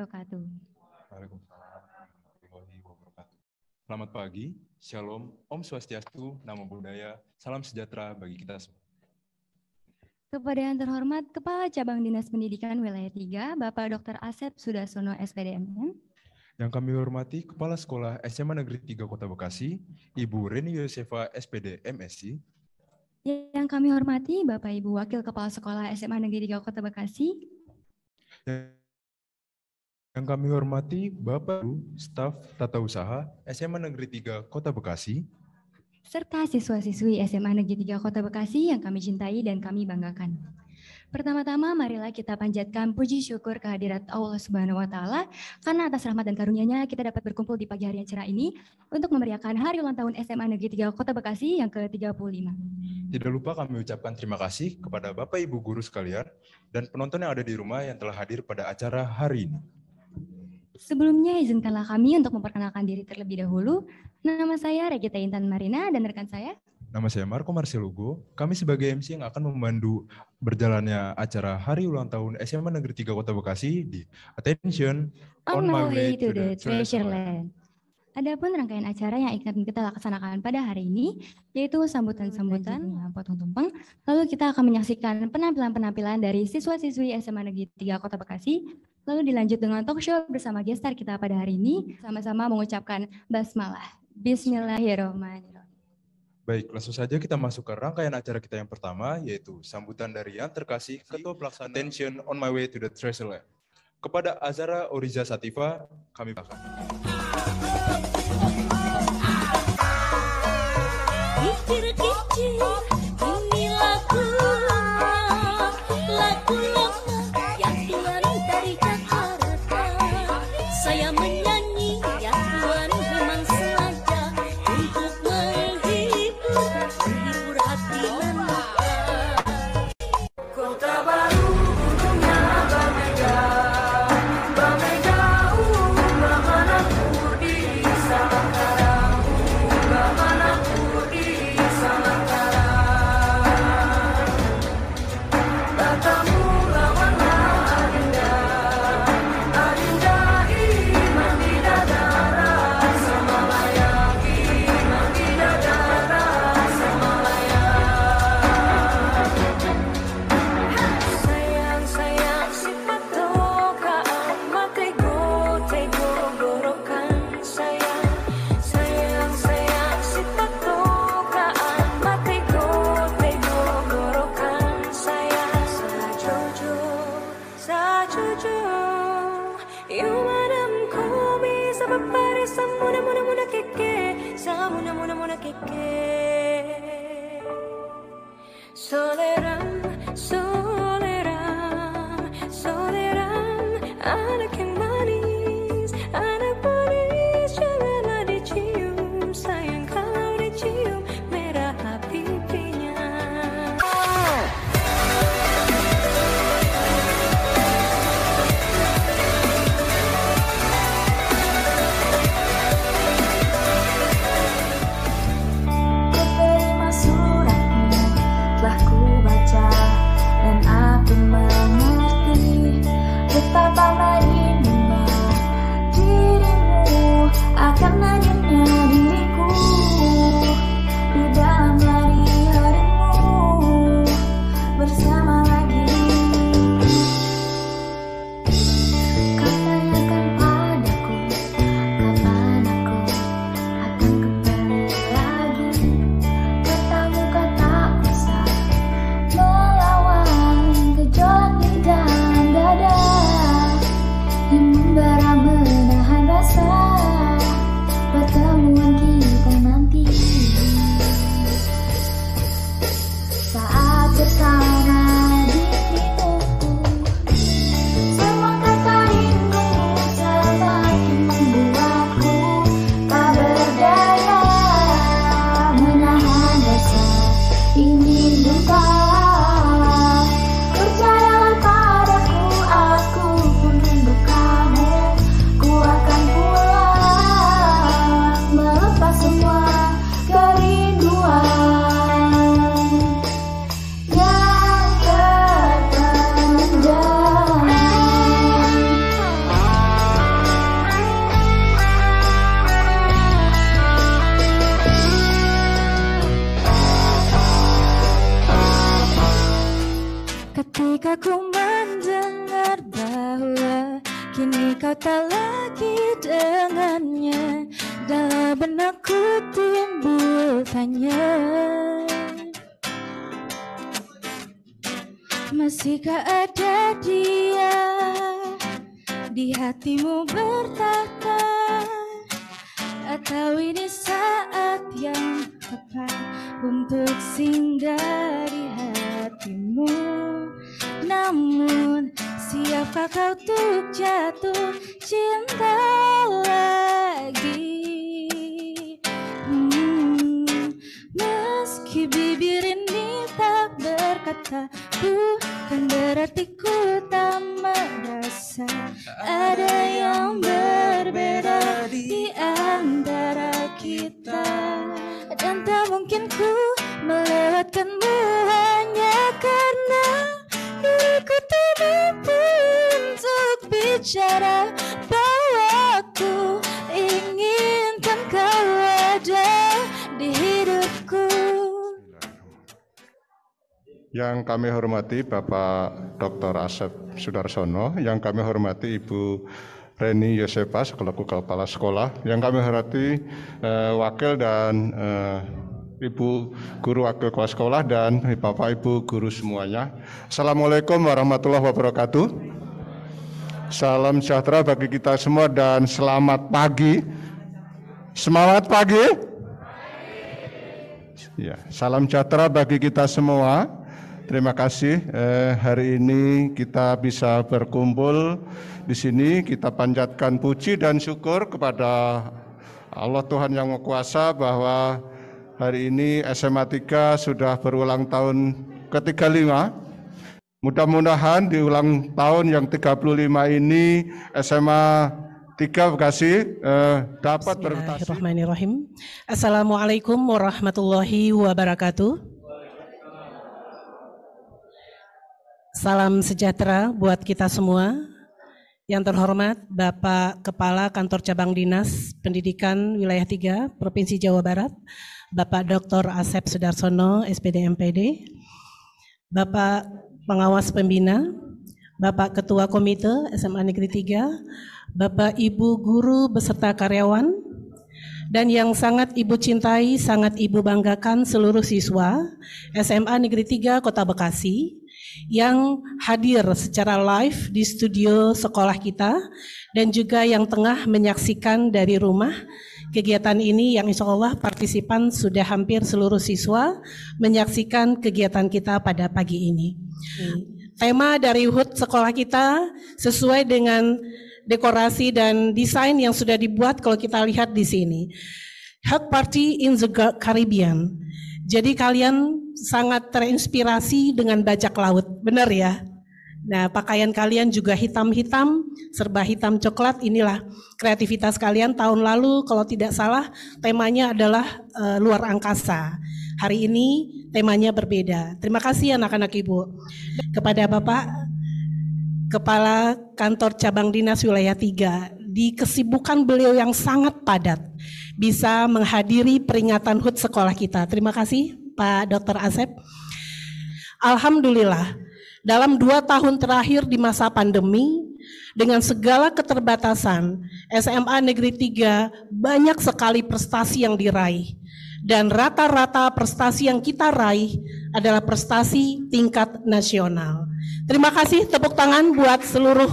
wabarakatuh. Waalaikumsalam warahmatullahi wabarakatuh. Selamat pagi, Shalom, Om Swastiastu, Namo Buddhaya, salam sejahtera bagi kita semua. Kepada yang terhormat Kepala Cabang Dinas Pendidikan Wilayah 3, Bapak Dr. Asep Sudarsono SPDMM. Yang kami hormati Kepala Sekolah SMA Negeri 3 Kota Bekasi, Ibu Reni Yosefa SPD MSc. Yang kami hormati Bapak Ibu Wakil Kepala Sekolah SMA Negeri 3 Kota Bekasi. Yang kami hormati Bapak Ibu Staf Tata Usaha SMA Negeri 3 Kota Bekasi. Serta siswa-siswi SMA Negeri 3 Kota Bekasi yang kami cintai dan kami banggakan. Pertama-tama marilah kita panjatkan puji syukur kehadirat Allah Subhanahu wa taala karena atas rahmat dan karunia-Nya kita dapat berkumpul di pagi hari yang cerah ini untuk memeriahkan hari ulang tahun SMA Negeri 3 Kota Bekasi yang ke-35. Tidak lupa kami ucapkan terima kasih kepada Bapak Ibu guru sekalian dan penonton yang ada di rumah yang telah hadir pada acara hari ini. Sebelumnya izinkanlah kami untuk memperkenalkan diri terlebih dahulu. Nama saya Regita Intan Marina dan rekan saya. Nama saya Marco Marcelugo. Kami sebagai MC yang akan memandu berjalannya acara hari ulang tahun SMA Negeri 3 Kota Bekasi di Attention On my way to the Treasure Land. Adapun rangkaian acara yang akan kita laksanakan pada hari ini yaitu sambutan-sambutan, potong tumpeng. Lalu kita akan menyaksikan penampilan-penampilan dari siswa-siswi SMA Negeri 3 Kota Bekasi. Lalu dilanjut dengan talk show bersama guest star kita pada hari ini. Sama-sama mengucapkan basmalah. Bismillahirrahmanirrahim. Baik, langsung saja kita masuk ke rangkaian acara kita yang pertama, yaitu sambutan dari yang terkasih Ketua Pelaksana Attention On My Way to the Treasure Land. Kepada Azara Oriza Sativa, kami persilakan. Ini lagunya, lagu lama yang keluar dari Jakarta. Saya menyanyi yang Tuhan memang sengaja untuk menghibur hati manusia. Kota baru gunungnya bermegah, bermegah, bagaimanapun di sana, bagaimanapun di sana. Bertemu lawanlah Adinda, Adinda iman di dadara Semalaya, iman di dadara Semalaya. Sayang, sayang sifat tokaan matego, tego gorokan sayang. Sayang, sayang sifat tokaan matego, tego gorokan sayang. Sajojo, sajojo, yumadam ko bisa berparis samuna muna muna keke, samuna muna muna keke. Soleram, soleram, soleram, anak yang manis, janganlah dicium, sayang kalau dicium merah pipinya. Terima suratmu telah ku baca dan aku mengerti betapa baiknya dengar bahwa kini kau tak lagi dengannya. Dalam benakku timbul tanya, masihkah ada dia di hatimu bertata? Atau ini saat yang tepat untuk singgah di hatimu? Namun siapkah kau untuk jatuh cinta lagi? Meski bibir ini tak berkata, bukan berarti ku tak merasa ada yang berbeda di antara kita. Dan tak mungkin ku melewatkanmu hanya karena diriku tak mampu untuk bicara bahwa aku inginkan kau ada di hidupku. Yang kami hormati Bapak Dr. Asep Sudarsono, yang kami hormati Ibu Reni Yosepa selaku Kepala Sekolah, yang kami hormati Wakil dan Ibu Guru Wakil Kepala Sekolah dan Bapak Ibu Guru semuanya. Assalamualaikum warahmatullahi wabarakatuh. Salam sejahtera bagi kita semua dan selamat pagi. Semangat pagi. Ya, salam sejahtera bagi kita semua. Terima kasih hari ini kita bisa berkumpul di sini. Kita panjatkan puji dan syukur kepada Allah Tuhan Yang Maha Kuasa bahwa hari ini SMA 3 sudah berulang tahun ke-35. Mudah-mudahan di ulang tahun yang 35 ini SMA 3 Bekasi dapat berprestasi. Bismillahirrahmanirrahim. Assalamualaikum warahmatullahi wabarakatuh. Salam sejahtera buat kita semua. Yang terhormat Bapak Kepala Kantor Cabang Dinas Pendidikan Wilayah 3 Provinsi Jawa Barat, Bapak Dr. Asep Sudarsono, SPD MPD, Bapak Pengawas Pembina, Bapak Ketua Komite SMA Negeri 3, Bapak Ibu Guru beserta karyawan, dan yang sangat Ibu cintai, sangat Ibu banggakan seluruh siswa SMA Negeri 3 Kota Bekasi yang hadir secara live di studio sekolah kita dan juga yang tengah menyaksikan dari rumah kegiatan ini yang insya Allah partisipan sudah hampir seluruh siswa menyaksikan kegiatan kita pada pagi ini. Tema dari HUT sekolah kita sesuai dengan dekorasi dan desain yang sudah dibuat kalau kita lihat di sini. Hug Party in the Caribbean. Jadi kalian sangat terinspirasi dengan bajak laut, benar ya? Nah, pakaian kalian juga hitam-hitam, serba hitam coklat, inilah kreativitas kalian. Tahun lalu kalau tidak salah temanya adalah luar angkasa. Hari ini temanya berbeda. Terima kasih anak-anak Ibu. Kepada Bapak Kepala Kantor Cabang Dinas Wilayah 3, di kesibukan beliau yang sangat padat, bisa menghadiri peringatan HUT sekolah kita. Terima kasih Pak Dr. Asep. Alhamdulillah, dalam 2 tahun terakhir di masa pandemi, dengan segala keterbatasan, SMA Negeri 3 banyak sekali prestasi yang diraih. Dan rata-rata prestasi yang kita raih adalah prestasi tingkat nasional. Terima kasih, tepuk tangan buat seluruh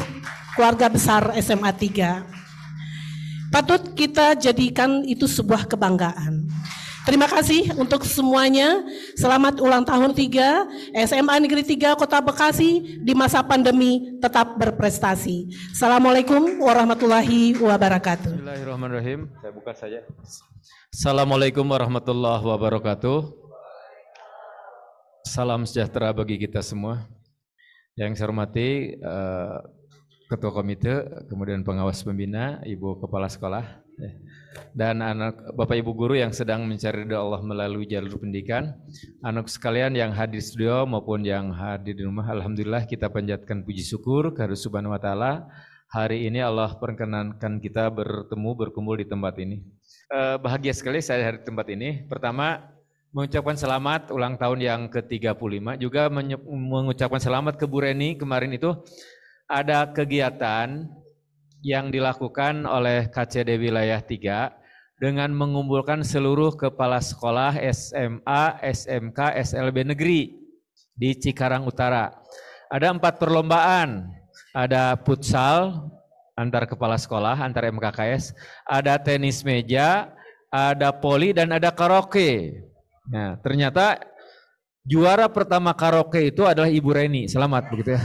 keluarga besar SMA 3. Patut kita jadikan itu sebuah kebanggaan. Terima kasih untuk semuanya. Selamat ulang tahun 3 SMA Negeri 3 Kota Bekasi di masa pandemi tetap berprestasi. Assalamualaikum warahmatullahi wabarakatuh. Bismillahirrahmanirrahim. Saya buka saja. Assalamualaikum warahmatullahi wabarakatuh. Salam sejahtera bagi kita semua. Yang saya hormati Ketua Komite, kemudian Pengawas Pembina, Ibu Kepala Sekolah, dan anak Bapak Ibu Guru yang sedang mencari ridha Allah melalui jalur pendidikan, anak sekalian yang hadir di studio maupun yang hadir di rumah. Alhamdulillah kita panjatkan puji syukur kepada Subhanahu wa Ta'ala. Hari ini Allah perkenankan kita bertemu, berkumpul di tempat ini. Bahagia sekali saya hadir di tempat ini. Pertama, mengucapkan selamat ulang tahun yang ke-35, juga mengucapkan selamat ke Bu Reni. Kemarin itu ada kegiatan yang dilakukan oleh KCD Wilayah 3 dengan mengumpulkan seluruh kepala sekolah SMA, SMK, SLB negeri di Cikarang Utara. Ada 4 perlombaan, ada futsal antar kepala sekolah, antar MKKS, ada tenis meja, ada poli, dan ada karaoke. Nah, ternyata juara pertama karaoke itu adalah Ibu Reni. Selamat begitu ya.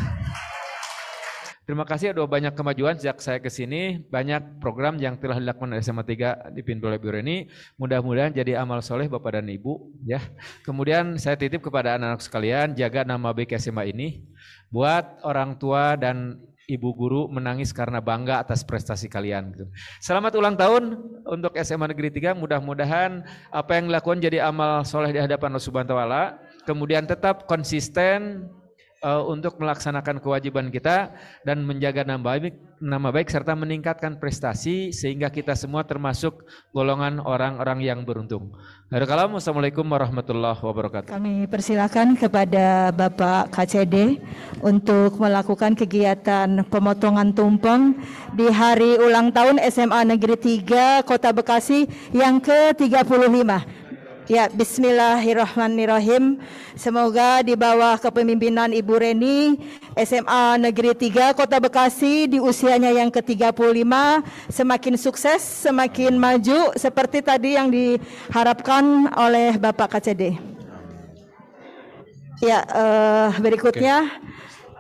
Terima kasih, ada banyak kemajuan sejak saya ke sini, banyak program yang telah dilakukan oleh SMA 3 dipimpin oleh Bu Reni. Mudah-mudahan jadi amal soleh Bapak dan Ibu ya. Kemudian saya titip kepada anak-anak sekalian, jaga nama baik SMA ini. Buat orang tua dan ibu guru menangis karena bangga atas prestasi kalian. Selamat ulang tahun untuk SMA Negeri 3. Mudah-mudahan apa yang dilakukan jadi amal soleh di hadapan Allah Subhanahu wa taala. Kemudian tetap konsisten untuk melaksanakan kewajiban kita dan menjaga nama baik serta meningkatkan prestasi sehingga kita semua termasuk golongan orang-orang yang beruntung. Assalamualaikum warahmatullahi wabarakatuh. Kami persilakan kepada Bapak KCD untuk melakukan kegiatan pemotongan tumpeng di hari ulang tahun SMA Negeri 3 Kota Bekasi yang ke-35. Ya, bismillahirrahmanirrahim. Semoga di bawah kepemimpinan Ibu Reni, SMA Negeri 3 Kota Bekasi di usianya yang ke-35 semakin sukses, semakin maju seperti tadi yang diharapkan oleh Bapak KCD. Ya, berikutnya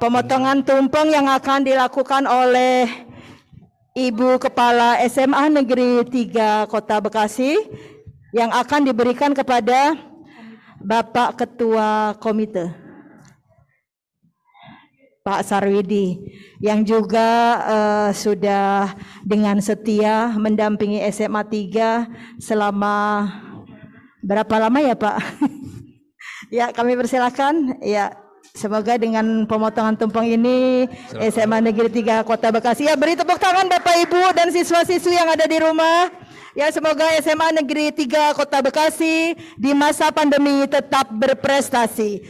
pemotongan tumpeng yang akan dilakukan oleh Ibu Kepala SMA Negeri 3 Kota Bekasi yang akan diberikan kepada Bapak Ketua Komite Pak Sarwidi yang juga sudah dengan setia mendampingi SMA 3 selama berapa lama ya Pak? Ya, kami persilakan. Ya, semoga dengan pemotongan tumpeng ini SMA Negeri 3 Kota Bekasi. Ya, beri tepuk tangan Bapak Ibu dan siswa-siswi yang ada di rumah. Ya, semoga SMA Negeri 3 Kota Bekasi di masa pandemi tetap berprestasi.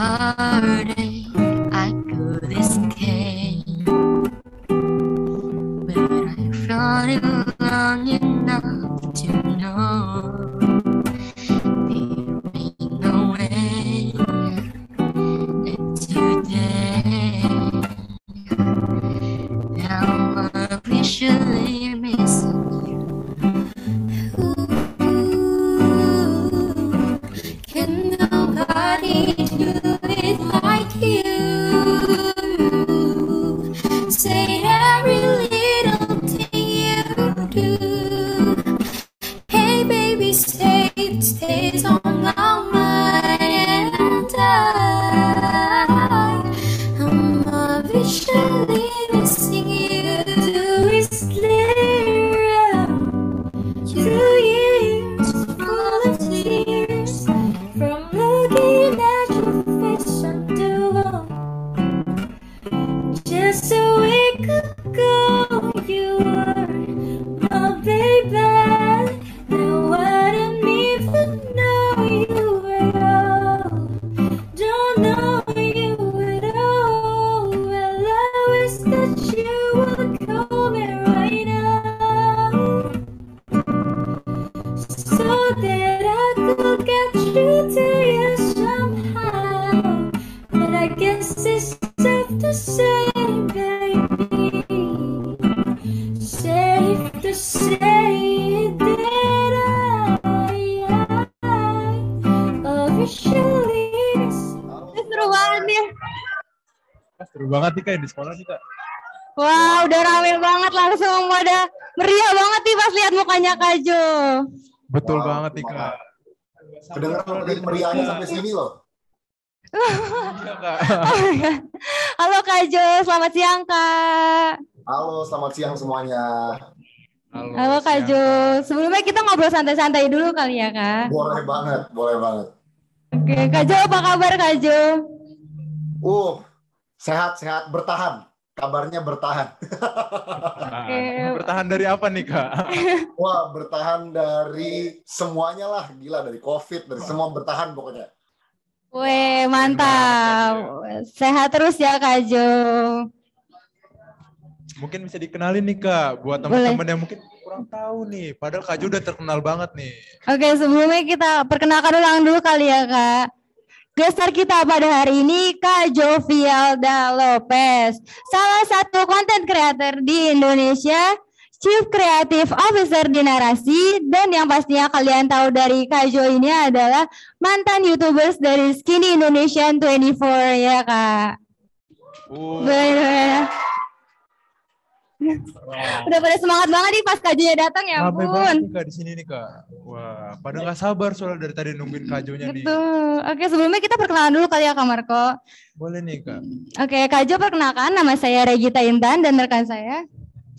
heartache I could escape, but I've run it long enough to know there ain't no way that today I'm officially missing you. Can nobody do it like you? Say every little thing you do. Hey baby, stay, it stays on my mind, and I'm officially missing you. It's clear, 2 years full of tears from looking at your face under just a week ago. You were my baby. Now I don't even know you at all. Don't know you at all. Well, I wish that you would call me right now, so that I could get through to you somehow. But I guess it's safe to say, baby, safe to say that I officially Seru banget nih. Seru banget nih Kak di sekolah nih Kak. Wah, udah rame banget, langsung pada meriah banget nih pas lihat mukanya Kak Jo. Betul Wow, banget nih Kak. Kedengeran dari meriahnya sampai sini loh. Iya Kak. Halo Kak Jo, selamat siang Kak. Halo, selamat siang semuanya. Halo Kak siang, Jo, Kak. sebelumnya kita ngobrol santai-santai dulu kali ya Kak. Boleh banget, boleh banget. Oke, Kak Jo, apa kabar Kak Jo? Sehat-sehat, bertahan. Kabarnya bertahan. Bertahan dari apa nih Kak? Wah, bertahan dari semuanya lah. Gila, dari COVID, dari semua bertahan pokoknya. Weh, mantap. Sehat terus ya Kak Jo. Mungkin bisa dikenalin nih Kak, buat teman-teman yang mungkin kurang tahu nih. Padahal Kak Jo udah terkenal banget nih. Oke, sebelumnya kita perkenalkan ulang dulu kali ya Kak. Gestar kita pada hari ini Kak Jovialda Lopez, salah satu konten creator di Indonesia, Chief Creative Officer di Narasi, dan yang pastinya kalian tahu dari Kak Jo ini adalah mantan YouTubers dari Skinny Indonesian 24 ya Kak. Bener. Udah pada semangat banget nih pas Kak Jo-nya datang ya Rame banget ampun. nih Kak di sini nih Kak. Wah, pada nggak sabar soalnya dari tadi nungguin Kak Jo-nya nih. Betul. Oke, sebelumnya kita perkenalan dulu kali ya Kak Marco. Boleh nih Kak. Oke, Kak Jo perkenalkan, nama saya Regita Intan dan rekan saya.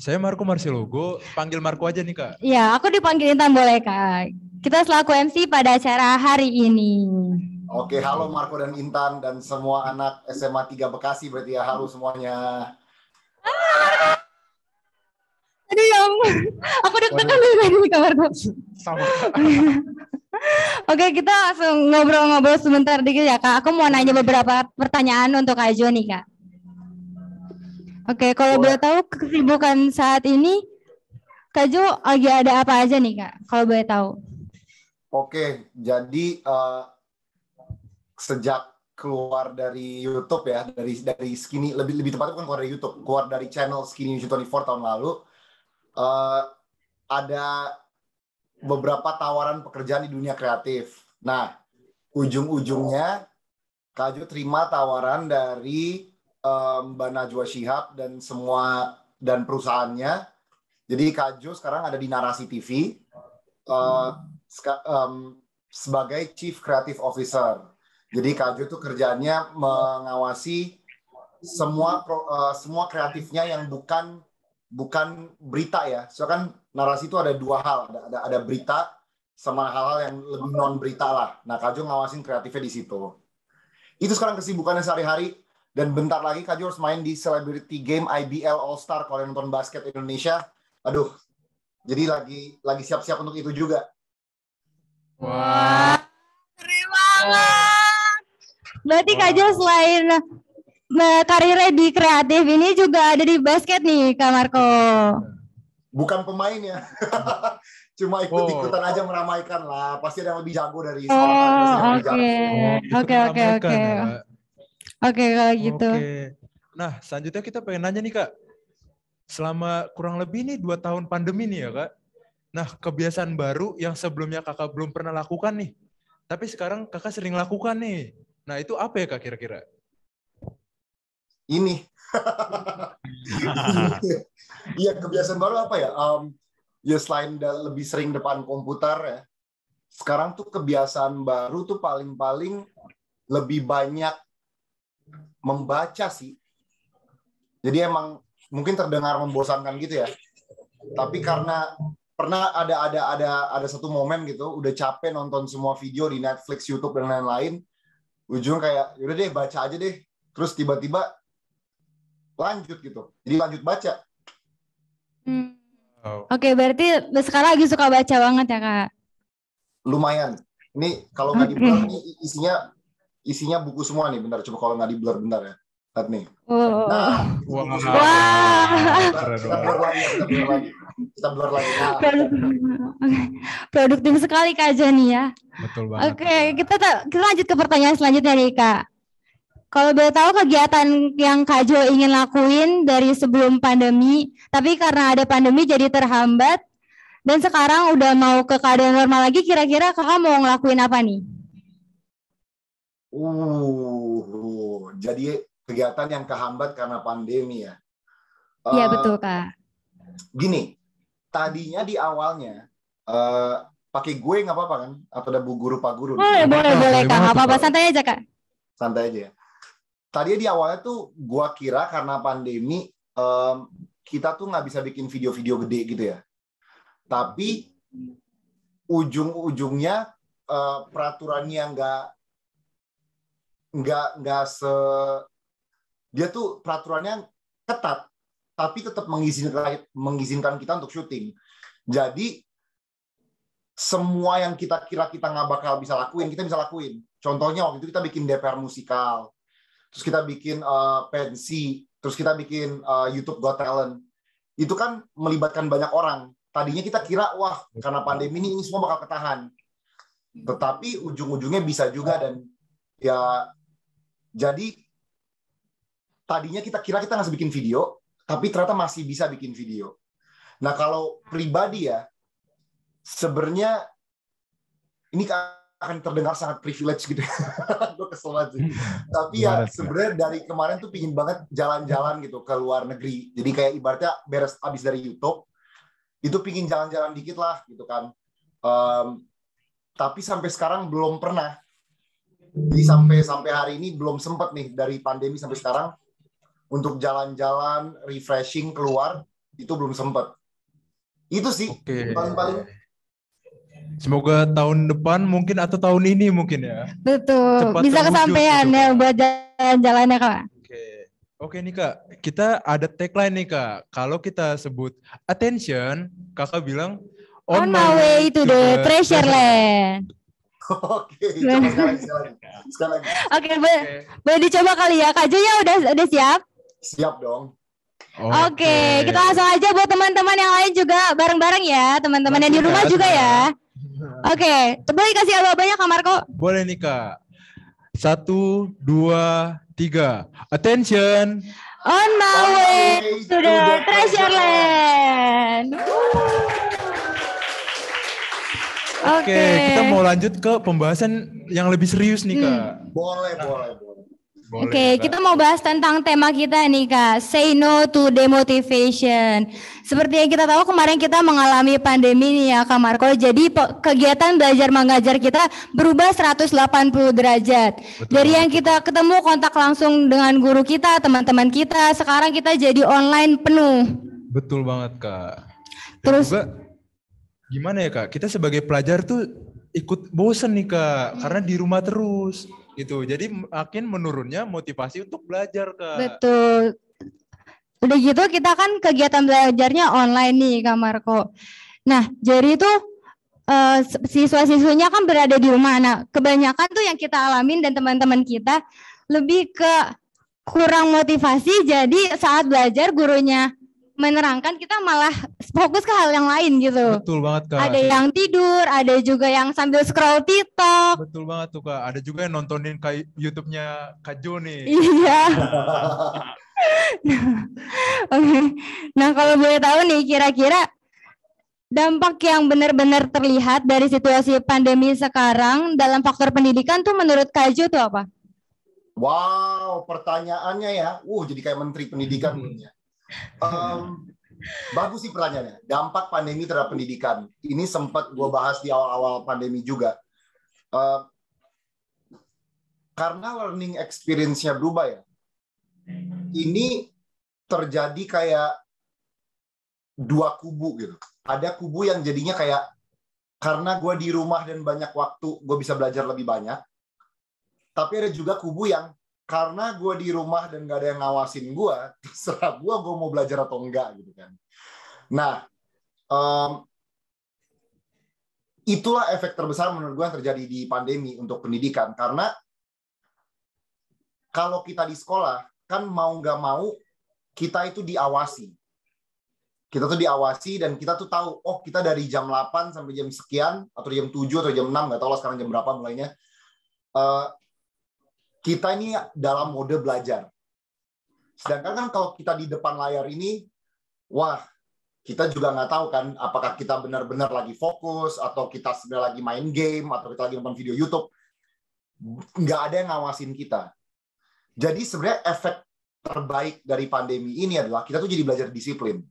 Saya Marco Marsilogo, panggil Marco aja nih Kak. Ya, aku dipanggil Intan boleh Kak. Kita selaku MC pada acara hari ini. Oke, halo Marco dan Intan dan semua anak SMA 3 Bekasi berarti ya. Halo semuanya. Aduh ya ampun, aku deg-degan nih Kak Marco. Sama. Oke, kita langsung ngobrol-ngobrol sebentar dikit ya Kak. Aku mau nanya beberapa pertanyaan untuk Kak Jo nih Kak. Oke, kalau boleh tahu kesibukan saat ini Kak Jo lagi ada apa aja nih Kak? Kalau boleh tahu. Oke, jadi sejak keluar dari YouTube ya, dari Skinny, lebih tepatnya bukan keluar dari YouTube, keluar dari channel Skinny 24 tahun lalu, ada beberapa tawaran pekerjaan di dunia kreatif. Nah, ujung-ujungnya Kak Jo terima tawaran dari Mbak Najwa Shihab dan perusahaannya. Jadi Kak Jo sekarang ada di Narasi TV sebagai Chief Creative Officer. Jadi Kak Jo tuh kerjaannya mengawasi semua kreatifnya yang bukan berita ya. So kan narasi itu ada dua hal, ada berita sama hal-hal yang lebih non berita lah. Nah, Kak Jo ngawasin kreatifnya di situ. Itu sekarang kesibukannya sehari-hari, dan bentar lagi Kak Jo harus main di Celebrity Game IBL All Star kalau yang nonton basket Indonesia. Aduh. Jadi lagi siap-siap untuk itu juga. Wah, keren banget. Berarti Kak Jo selain karirnya di kreatif ini juga ada di basket nih Kak Marco. Bukan pemain ya. Cuma ikut-ikutan aja meramaikan lah. Pasti ada yang lebih jago dari seorang Oh, yang lebih oke. jago. Oke, oke, oke. Oke, kalau gitu. Oke. Nah, selanjutnya kita pengen nanya nih Kak. Selama kurang lebih nih 2 tahun pandemi nih ya Kak. Nah, kebiasaan baru yang sebelumnya Kakak belum pernah lakukan nih. Tapi sekarang Kakak sering lakukan nih. Nah, itu apa ya Kak kira-kira? Ini. Iya, kebiasaan baru apa ya? Ya selain lebih sering depan komputer ya. Sekarang tuh kebiasaan baru tuh paling-paling lebih banyak membaca sih. Jadi emang mungkin terdengar membosankan gitu ya. Tapi karena pernah ada satu momen gitu, udah capek nonton semua video di Netflix, YouTube dan lain-lain. Ujung kayak yaudah deh baca aja deh. Terus tiba-tiba lanjut gitu. Jadi lanjut baca. Oke, berarti sekarang lagi suka baca banget ya Kak? Lumayan. Ini kalau nggak di blur ini isinya buku semua nih. Bentar, coba kalau nggak di blur bentar ya. Lihat nih. Nah, kita blur lagi. Nah. Produktif sekali Kak Jo nih ya. Betul banget. Oke, kita lanjut ke pertanyaan selanjutnya nih Kak. Kalau boleh tahu kegiatan yang Kak Jo ingin lakuin dari sebelum pandemi, tapi karena ada pandemi jadi terhambat, dan sekarang udah mau ke keadaan normal lagi, kira-kira Kakak mau ngelakuin apa nih? Jadi kegiatan yang kehambat karena pandemi ya. Iya betul Kak. Gini, tadinya di awalnya pakai gue nggak apa-apa kan? Atau ada bu guru pak guru? Boleh Kak, nggak apa-apa, santai aja Kak. Santai aja ya. Tadinya di awalnya tuh gue kira karena pandemi kita tuh nggak bisa bikin video-video gede gitu ya. Tapi ujung-ujungnya peraturannya nggak dia tuh peraturannya ketat, tapi tetap mengizinkan kita untuk syuting. Jadi semua yang kita kira kita nggak bakal bisa lakuin, kita bisa lakuin. Contohnya waktu itu kita bikin DPR musikal, terus kita bikin pensi, terus kita bikin YouTube Got Talent. Itu kan melibatkan banyak orang. Tadinya kita kira, wah karena pandemi ini semua bakal ketahan. Tetapi ujung-ujungnya bisa juga dan ya jadi tadinya kita kira kita nggak bisa bikin video, tapi ternyata masih bisa bikin video. Nah kalau pribadi ya, sebenarnya ini akan terdengar sangat privilege gitu. Gue kesel banget sih. Tapi ya sebenarnya dari kemarin tuh pingin banget jalan-jalan gitu ke luar negeri. Jadi kayak ibaratnya beres abis dari YouTube, itu pingin jalan-jalan dikit lah gitu kan. Tapi sampai sekarang belum pernah. Jadi sampai hari ini belum sempat nih dari pandemi sampai sekarang untuk jalan-jalan, refreshing keluar itu belum sempat. Itu sih paling-paling. Semoga tahun depan mungkin atau tahun ini mungkin ya. Betul. Cepat bisa kesampaian ya buat jalan-jalannya Kak. Oke nih Kak, kita ada tagline nih Kak. Kalau kita sebut attention, Kakak bilang on my way to the treasure land. Oke, coba sekali lagi. Oke, boleh dicoba kali ya. Kak Jo ya udah siap? Siap dong. Oke, kita langsung aja buat teman-teman yang lain juga bareng-bareng ya, teman-teman yang di rumah juga ya. Oke, boleh kasih aba-abanya Kak Marco? Boleh nih Kak. 1, 2, 3. Attention. On my way to the treasure land. Oke, kita mau lanjut ke pembahasan yang lebih serius nih Kak. Boleh. Oke, kita mau bahas tentang tema kita nih Kak, say no to demotivation. Seperti yang kita tahu kemarin kita mengalami pandemi nih ya Kak Marco, jadi kegiatan belajar mengajar kita berubah 180 derajat. Betul. Dari yang kita ketemu kontak langsung dengan guru kita, teman-teman kita, sekarang kita jadi online penuh. Betul banget Kak. Terus juga, gimana ya Kak, kita sebagai pelajar tuh ikut bosen nih Kak, karena di rumah terus. Gitu, jadi makin menurunnya motivasi untuk belajar Kak. Betul. Udah gitu kita kan kegiatan belajarnya online nih Kak Marco. Nah jadi itu siswa-siswinya kan berada di rumah. Nah, kebanyakan tuh yang kita alamin dan teman-teman kita lebih ke kurang motivasi. Jadi saat belajar gurunya menerangkan, kita malah fokus ke hal yang lain gitu. Betul banget Kak. Ada yang tidur, ada juga yang sambil scroll TikTok. Betul banget tuh Kak. Ada juga yang nontonin kayak YouTube-nya Kak Jo nih. Iya. Oke. Nah, kalau boleh tahu nih, kira-kira dampak yang benar-benar terlihat dari situasi pandemi sekarang dalam faktor pendidikan tuh menurut Kak Jo tuh apa? Wow, pertanyaannya ya. Jadi kayak Menteri Pendidikan. Bagus sih pertanyaannya. Dampak pandemi terhadap pendidikan. Ini sempat gue bahas di awal-awal pandemi juga. Karena learning experience-nya berubah ya. Ini terjadi kayak dua kubu gitu. Ada kubu yang jadinya kayak, karena gue di rumah dan banyak waktu, gue bisa belajar lebih banyak. Tapi ada juga kubu yang, karena gue di rumah dan gak ada yang ngawasin gue, terserah gue mau belajar atau enggak gitu kan. Nah, itulah efek terbesar menurut gue yang terjadi di pandemi untuk pendidikan. Karena kalau kita di sekolah, kan mau nggak mau, kita itu diawasi. Kita tuh diawasi dan kita tuh tahu, oh kita dari jam 8 sampai jam sekian, atau jam 7 atau jam 6, nggak tahu lah sekarang jam berapa mulainya. Kita ini dalam mode belajar. Sedangkan kan kalau kita di depan layar ini, wah, kita juga nggak tahu kan apakah kita benar-benar lagi fokus, atau kita sedang lagi main game, atau kita lagi nonton video YouTube. Nggak ada yang ngawasin kita. Jadi sebenarnya efek terbaik dari pandemi ini adalah kita tuh jadi belajar disiplin.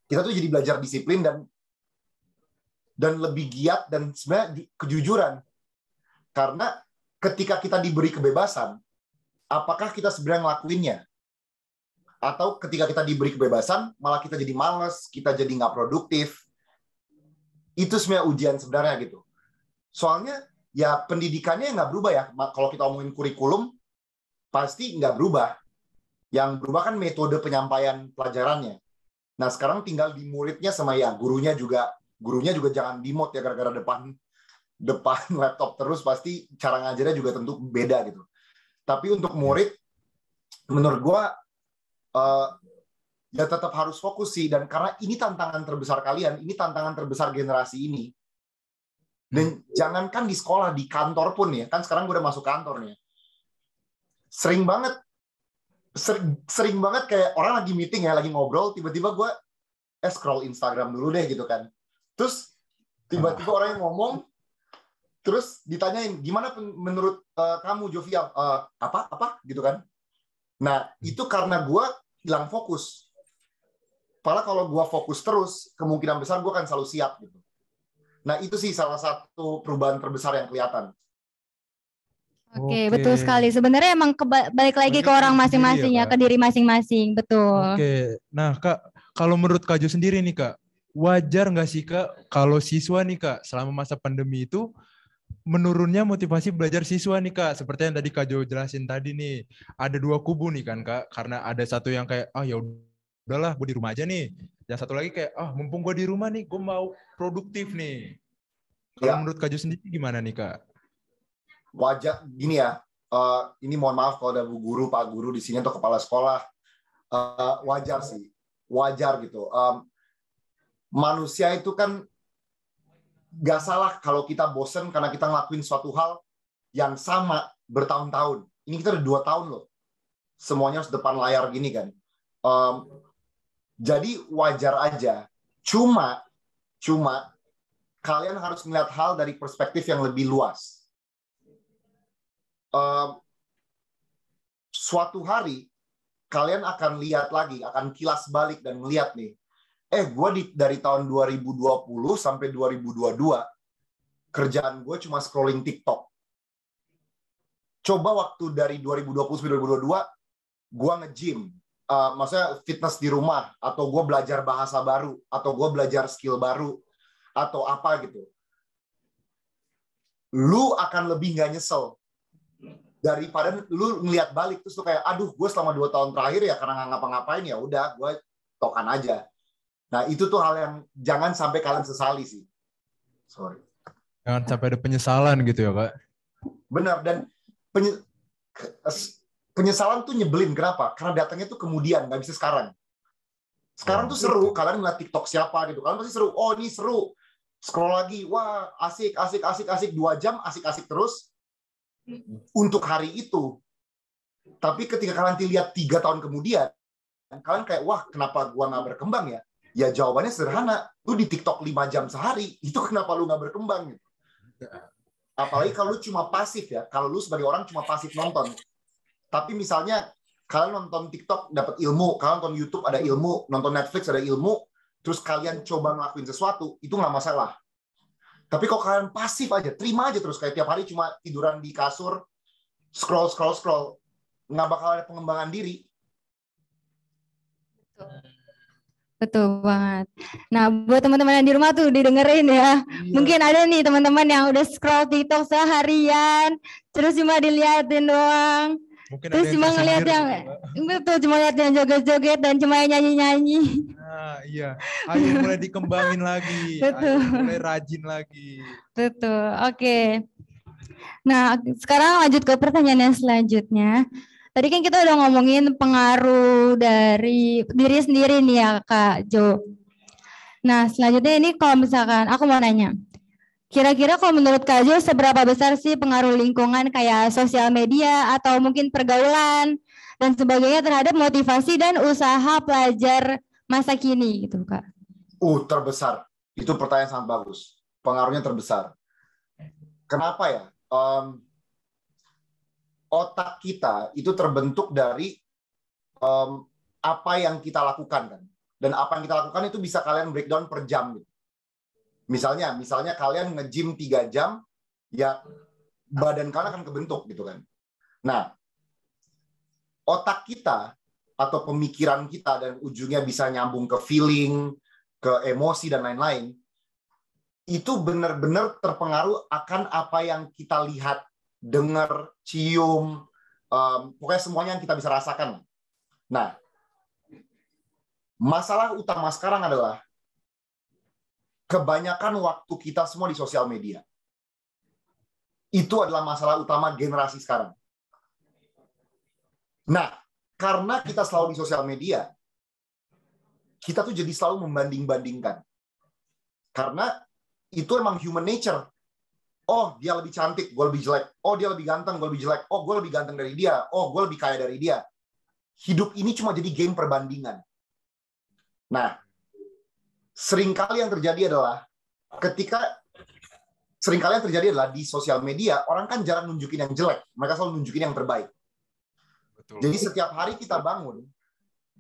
Kita tuh jadi belajar disiplin dan lebih giat dan sebenarnya kejujuran. Karena ketika kita diberi kebebasan, apakah kita sebenarnya ngelakuinnya? Atau ketika kita diberi kebebasan, malah kita jadi malas, kita jadi nggak produktif. Itu sebenarnya ujian sebenarnya gitu. Soalnya ya pendidikannya nggak berubah ya. Kalau kita omongin kurikulum, pasti nggak berubah. Yang berubah kan metode penyampaian pelajarannya. Nah sekarang tinggal di muridnya sama ya gurunya juga jangan dimot ya gara-gara depan laptop terus, pasti cara ngajarnya juga tentu beda gitu. Tapi untuk murid, menurut gua ya tetap harus fokus sih, dan karena ini tantangan terbesar kalian, ini tantangan terbesar generasi ini. Dan jangankan di sekolah, di kantor pun ya, kan sekarang gue udah masuk kantor nih. Sering banget kayak orang lagi meeting ya, lagi ngobrol, tiba-tiba gue scroll Instagram dulu deh gitu kan. Terus tiba-tiba orang yang ngomong, terus ditanyain, gimana menurut kamu Jovial? Apa gitu kan. Nah, itu karena gue hilang fokus. Padahal kalau gue fokus terus, kemungkinan besar gue akan selalu siap gitu. Nah, itu sih salah satu perubahan terbesar yang kelihatan. Oke, betul sekali. Sebenarnya emang balik lagi ke orang masing-masing ya, ke diri masing-masing, betul. Oke, nah Kak, kalau menurut Kak Jo sendiri nih Kak, wajar nggak sih Kak kalau siswa nih Kak selama masa pandemi itu menurunnya motivasi belajar siswa nih Kak, seperti yang tadi Kak Jo jelasin tadi nih, ada dua kubu nih kan Kak, karena ada satu yang kayak ya udahlah gue di rumah aja nih, yang satu lagi kayak mumpung gue di rumah nih gue mau produktif nih. Kalau menurut Kak Jo sendiri gimana nih Kak? Wajar gini ya, ini mohon maaf kalau ada Bu Guru, Pak Guru di sini atau kepala sekolah, wajar sih, wajar gitu. Manusia itu kan gak salah kalau kita bosen karena kita ngelakuin suatu hal yang sama bertahun-tahun. Ini kita udah 2 tahun loh. Semuanya harus depan layar gini kan. Jadi wajar aja. Cuma kalian harus melihat hal dari perspektif yang lebih luas. Suatu hari kalian akan lihat lagi, akan kilas balik dan melihat nih, gue dari tahun 2020 sampai 2022, kerjaan gue cuma scrolling TikTok. Coba waktu dari 2020 sampai 2022, gue nge-gym. Maksudnya fitness di rumah, atau gue belajar bahasa baru, atau gue belajar skill baru, atau apa gitu. Lu akan lebih nggak nyesel daripada lu ngeliat balik terus tuh kayak, aduh gue selama 2 tahun terakhir ya karena nggak ngapa-ngapain ya udah gue tokan aja. Nah itu tuh hal yang jangan sampai kalian sesali sih. Sorry. Jangan sampai ada penyesalan gitu ya, Kak. Benar, dan penyesalan tuh nyebelin. Kenapa? Karena datangnya tuh kemudian, nggak bisa sekarang. Sekarang tuh seru, kalian ngeliat TikTok siapa gitu. Kalian pasti seru, oh ini seru. Scroll lagi, wah asik, 2 jam asik-asik terus untuk hari itu. Tapi ketika kalian lihat 3 tahun kemudian, kalian kayak, wah kenapa gua nggak berkembang ya? Ya jawabannya sederhana, lu di TikTok 5 jam sehari, itu kenapa lu nggak berkembang gitu. Apalagi kalau lu cuma pasif ya, kalau lu sebagai orang cuma pasif nonton. Tapi misalnya kalian nonton TikTok dapat ilmu, kalian nonton YouTube ada ilmu, nonton Netflix ada ilmu, terus kalian coba ngelakuin sesuatu, itu nggak masalah. Tapi kalau kalian pasif aja, terima aja terus, kayak tiap hari cuma tiduran di kasur, scroll, nggak bakal ada pengembangan diri. Betul banget. Nah, buat teman-teman yang di rumah tuh didengerin ya. Mungkin ada nih teman-teman yang udah scroll TikTok seharian, terus cuma diliatin doang. Mungkin Terus ada cuma yang ngeliat tersindir yang gitu, Kak. betul, cuma lihat yang joget-joget dan cuma yang nyanyi-nyanyi. Nah, iya. Ayo mulai dikembangin lagi. Betul. Ayo mulai rajin lagi. Betul. Oke. Nah, sekarang lanjut ke pertanyaan yang selanjutnya. Tadi kan kita udah ngomongin pengaruh dari diri sendiri nih ya Kak Jo. Nah, selanjutnya ini kalau misalkan aku mau nanya, kira-kira kalau menurut Kak Jo seberapa besar sih pengaruh lingkungan kayak sosial media atau mungkin pergaulan dan sebagainya terhadap motivasi dan usaha pelajar masa kini gitu Kak? Terbesar. Itu pertanyaan sangat bagus. Pengaruhnya terbesar. Kenapa ya? Otak kita itu terbentuk dari apa yang kita lakukan kan. Dan apa yang kita lakukan itu bisa kalian breakdown per jam gitu. Misalnya kalian nge-gym 3 jam, ya badan kalian akan kebentuk gitu kan. Nah, otak kita atau pemikiran kita dan ujungnya bisa nyambung ke feeling, ke emosi dan lain-lain, itu benar-benar terpengaruh akan apa yang kita lihat, dengar, cium, pokoknya semuanya yang kita bisa rasakan. Nah, masalah utama sekarang adalah kebanyakan waktu kita semua di sosial media. Itu adalah masalah utama generasi sekarang. Nah, karena kita selalu di sosial media, kita tuh jadi selalu membanding-bandingkan. Karena itu emang human nature. Oh, dia lebih cantik, gue lebih jelek. Oh, dia lebih ganteng, gue lebih jelek. Oh, gue lebih ganteng dari dia. Oh, gue lebih kaya dari dia. Hidup ini cuma jadi game perbandingan. Nah, seringkali yang terjadi adalah di sosial media, orang kan jarang nunjukin yang jelek. Mereka selalu nunjukin yang terbaik. Betul. Jadi setiap hari kita bangun,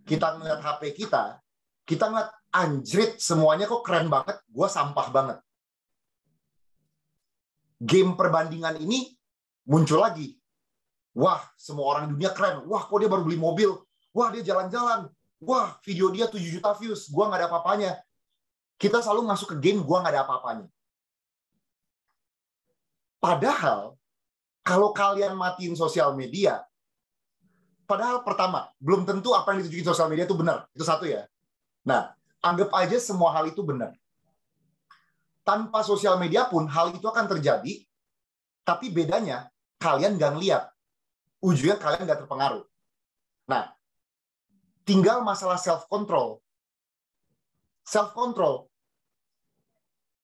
kita ngeliat HP kita ngeliat anjrit semuanya kok keren banget, gue sampah banget. Game perbandingan ini muncul lagi. Wah, semua orang di dunia keren. Wah, kok dia baru beli mobil. Wah, dia jalan-jalan. Wah, video dia 7 juta views. Gue nggak ada apa-apanya. Kita selalu masuk ke game, gue nggak ada apa-apanya. Padahal, kalau kalian matiin sosial media, padahal pertama, belum tentu apa yang ditunjukin sosial media itu benar. Itu satu ya. Nah, anggap aja semua hal itu benar. Tanpa sosial media pun hal itu akan terjadi, tapi bedanya kalian nggak ngeliat. Ujungnya kalian nggak terpengaruh. Nah, tinggal masalah self-control. Self-control.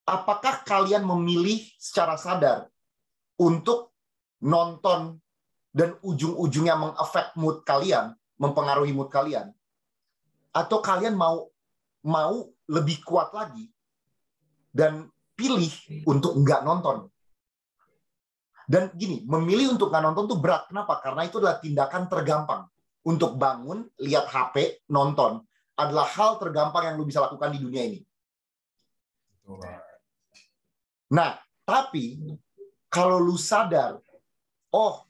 Apakah kalian memilih secara sadar untuk nonton dan ujung-ujungnya mengefek mood kalian, mempengaruhi mood kalian? Atau kalian mau lebih kuat lagi dan pilih untuk nggak nonton? Dan gini, memilih untuk nggak nonton tuh berat. Kenapa? Karena itu adalah tindakan tergampang. Untuk bangun, lihat HP, nonton, adalah hal tergampang yang lu bisa lakukan di dunia ini. Nah, tapi kalau lu sadar, oh,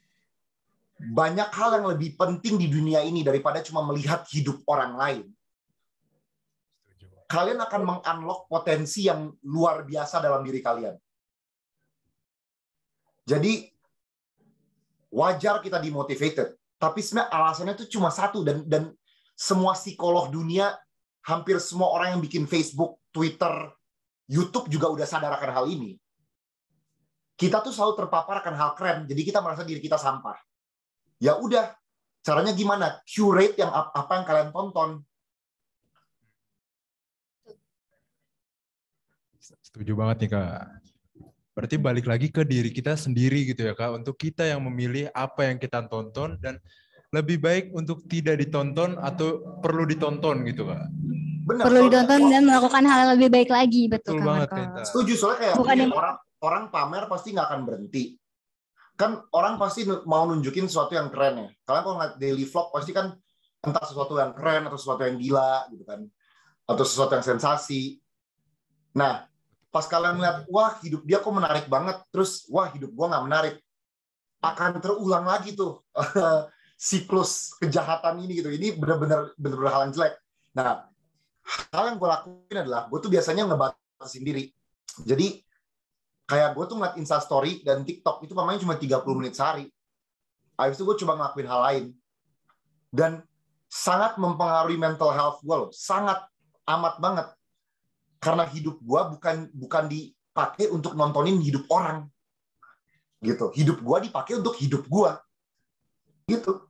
banyak hal yang lebih penting di dunia ini daripada cuma melihat hidup orang lain. Kalian akan meng-unlock potensi yang luar biasa dalam diri kalian. Jadi, wajar kita dimotivated. Tapi sebenarnya alasannya itu cuma satu. Dan semua psikolog dunia, hampir semua orang yang bikin Facebook, Twitter, YouTube juga udah sadar akan hal ini. Kita tuh selalu terpapar akan hal keren, jadi kita merasa diri kita sampah. Ya udah, caranya gimana? Curate yang apa yang kalian tonton. Setuju banget nih Kak. Berarti balik lagi ke diri kita sendiri gitu ya Kak, untuk kita yang memilih apa yang kita tonton dan lebih baik untuk tidak ditonton atau perlu ditonton gitu Kak. Benar, Perlu ditonton dan melakukan hal yang lebih baik lagi, betul Kak banget Marco. Kak. setuju, soalnya kayak Bukan yang- orang pamer pasti nggak akan berhenti. Kan orang pasti mau nunjukin sesuatu yang keren ya. Kalian kalau ngeliat daily vlog pasti kan entah sesuatu yang keren atau sesuatu yang gila gitu kan. Atau sesuatu yang sensasi. Nah, pas kalian lihat, wah hidup dia kok menarik banget, terus wah hidup gua nggak menarik, akan terulang lagi tuh siklus kejahatan ini gitu. Ini benar-benar hal yang jelek. Nah, hal yang gue lakuin adalah gue tuh biasanya ngebatasin diri. Jadi kayak gue tuh ngeliat Instastory dan TikTok itu pamanya cuma 30 menit sehari. Habis itu gue coba ngelakuin hal lain. Dan sangat mempengaruhi mental health gue loh. Sangat amat banget. Karena hidup gue bukan dipakai untuk nontonin hidup orang. Gitu. Hidup gue dipakai untuk hidup gue. Gitu.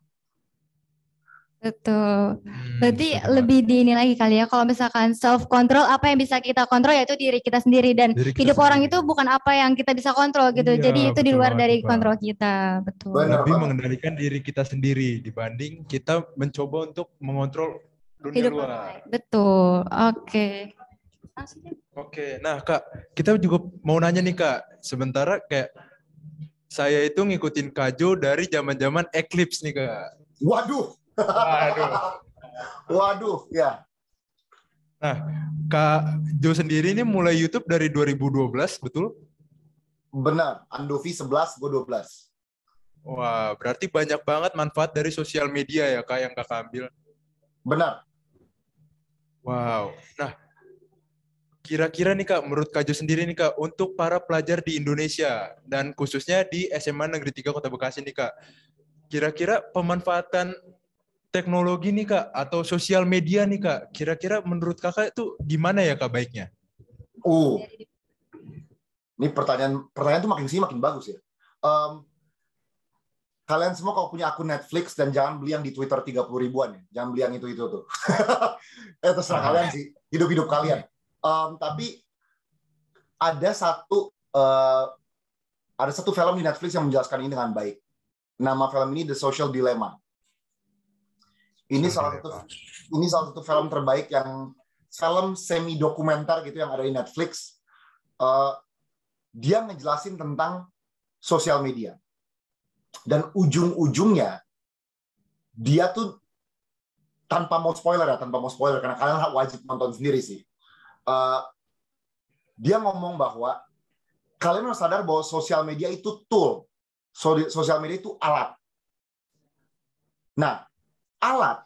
Betul. Berarti lebih di ini lagi kali ya, kalau misalkan self control, apa yang bisa kita kontrol yaitu diri kita sendiri, dan Diri kita hidup orang sendiri. itu bukan apa yang kita bisa kontrol gitu. Iya, Jadi itu di betul luar banget, dari Kak. kontrol kita. Betul. Benar Lebih banget. mengendalikan diri kita sendiri dibanding kita mencoba untuk mengontrol dunia Hidup luar. orang lain. Betul. Oke. Langsung aja. Oke, nah Kak, kita juga mau nanya nih Kak, sementara kayak saya itu ngikutin Kak Jo dari zaman-zaman Eclipse nih Kak. Waduh. Waduh. Waduh, ya. Nah, Kak Jo sendiri ini mulai YouTube dari 2012, betul? Benar. Andovi 11, gue 12. Wah, berarti banyak banget manfaat dari sosial media ya Kak yang Kakak ambil. Benar. Wow. Nah, kira-kira nih Kak, menurut Kak Jo sendiri nih Kak, untuk para pelajar di Indonesia dan khususnya di SMA Negeri 3 Kota Bekasi nih Kak, kira-kira pemanfaatan teknologi nih Kak atau sosial media nih Kak, kira-kira menurut Kakak itu gimana ya Kak baiknya? Ini pertanyaan tuh makin sini makin bagus ya. Kalian semua kalau punya akun Netflix, dan jangan beli yang di Twitter 30 ribuan ya. Jangan beli yang itu tuh. Terserah kalian sih, hidup-hidup kalian. Tapi ada satu film di Netflix yang menjelaskan ini dengan baik. Nama film ini The Social Dilemma. Ini salah satu film terbaik, yang film semi dokumenter gitu yang ada di Netflix. Dia ngejelasin tentang sosial media. Dan ujung-ujungnya dia tuh tanpa mau spoiler karena kalian wajib nonton sendiri sih. Dia ngomong bahwa kalian harus sadar bahwa sosial media itu tool. Sosial media itu alat. Nah, alat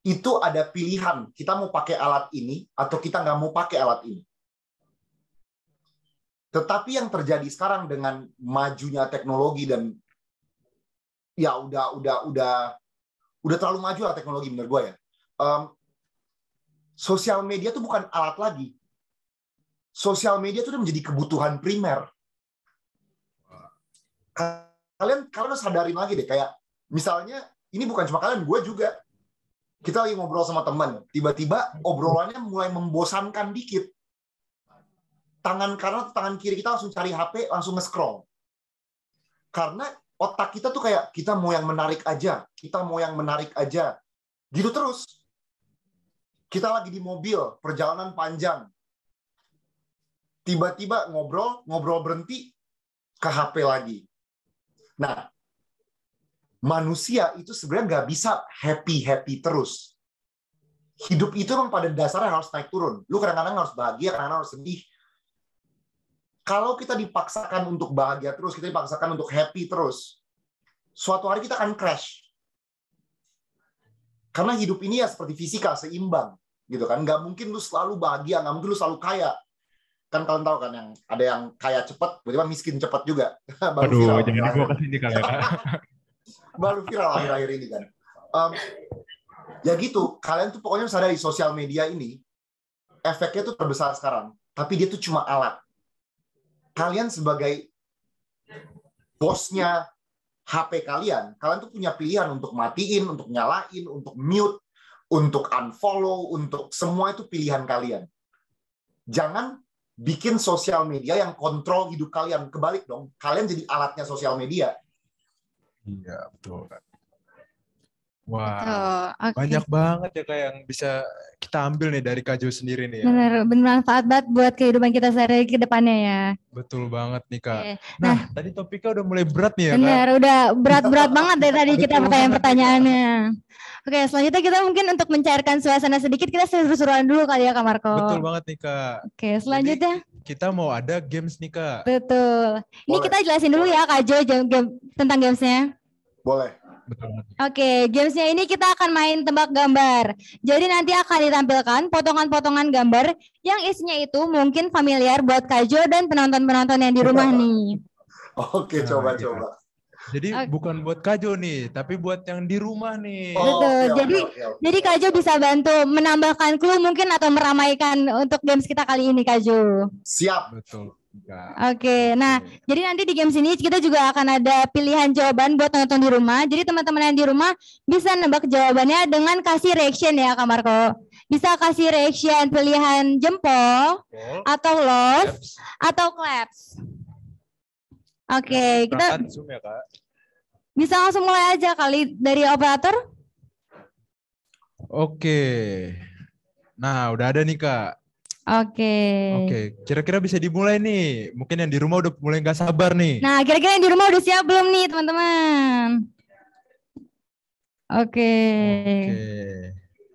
itu ada pilihan. Kita mau pakai alat ini atau kita nggak mau pakai alat ini. Tetapi yang terjadi sekarang dengan majunya teknologi, dan ya udah terlalu maju lah teknologi menurut gue ya. Sosial media itu bukan alat lagi. Sosial media itu udah menjadi kebutuhan primer. Kalian harus sadarin lagi deh, kayak misalnya ini bukan cuma kalian, gue juga. Kita lagi ngobrol sama teman, tiba-tiba obrolannya mulai membosankan dikit. Tangan kanan atau tangan kiri kita langsung cari HP, langsung nge-scroll. Karena otak kita tuh kayak, kita mau yang menarik aja, gitu terus. Kita lagi di mobil, perjalanan panjang. Tiba-tiba ngobrol berhenti, ke HP lagi. Nah, manusia itu sebenarnya nggak bisa happy terus. Hidup itu memang pada dasarnya harus naik turun. Lu kadang-kadang harus bahagia, kadang-kadang harus sedih. Kalau kita dipaksakan untuk bahagia terus, kita dipaksakan untuk happy terus, suatu hari kita akan crash. Karena hidup ini ya seperti fisika, seimbang, gitu kan? Nggak mungkin lu selalu bahagia, nggak mungkin lu selalu kaya. Kan kalian tahu kan, yang ada yang kaya cepat, tiba-tiba miskin cepat juga. Aduh, jangan dibawa ke sini kali ya. Baru viral akhir-akhir ini kan. Ya gitu, kalian tuh pokoknya sadar di sosial media ini, efeknya tuh terbesar sekarang. tapi dia tuh cuma alat. Kalian sebagai bosnya HP kalian tuh punya pilihan untuk matiin, untuk nyalain, untuk mute, untuk unfollow, untuk semua itu pilihan kalian. Jangan bikin sosial media yang kontrol hidup kalian. Kebalik dong, kalian jadi alatnya sosial media. Iya, betul. Wah, Oke. banyak banget ya Kak yang bisa kita ambil nih dari Kak Jo sendiri nih ya. Bener, bermanfaat banget buat kehidupan kita sehari ke depannya ya. Betul banget nih Kak. Oke. Nah, tadi topiknya udah mulai berat nih ya Kak. Bener, udah berat-berat banget dari tadi kita Betul pertanyaan-pertanyaannya. Oke, selanjutnya kita mungkin untuk mencairkan suasana sedikit, kita seru-seruan dulu kali ya Kak Marco. Betul banget nih Kak. Oke, selanjutnya. Kita mau ada games nih Kak. Betul. Ini Boleh. kita jelasin dulu ya Kak Jo tentang gamesnya. Boleh. Betul banget. Oke, gamesnya ini kita akan main tebak gambar. Jadi nanti akan ditampilkan potongan-potongan gambar yang isinya itu mungkin familiar buat Kak Jo dan penonton-penonton yang di rumah nih. Oke, Nah, coba-coba. Jadi Oke. bukan buat Kak Jo nih, tapi buat yang di rumah nih. Betul. oke, Jadi oke. jadi Kak Jo bisa bantu menambahkan clue mungkin atau meramaikan untuk games kita kali ini Kak Jo. Siap. Betul. Kak. Oke, nah jadi nanti di games ini kita juga akan ada pilihan jawaban buat nonton di rumah. Jadi teman-teman yang di rumah bisa nebak jawabannya dengan kasih reaction ya Kak Marco. Bisa kasih reaction pilihan jempol atau love Apps. atau claps. Oke, kita Berangkat Zoom ya Kak. bisa langsung mulai aja kali dari operator. Oke. Nah, udah ada nih Kak. Oke. Oke, kira-kira bisa dimulai nih. Mungkin yang di rumah udah mulai nggak sabar nih. Nah, kira-kira yang di rumah udah siap belum nih teman-teman? Oke.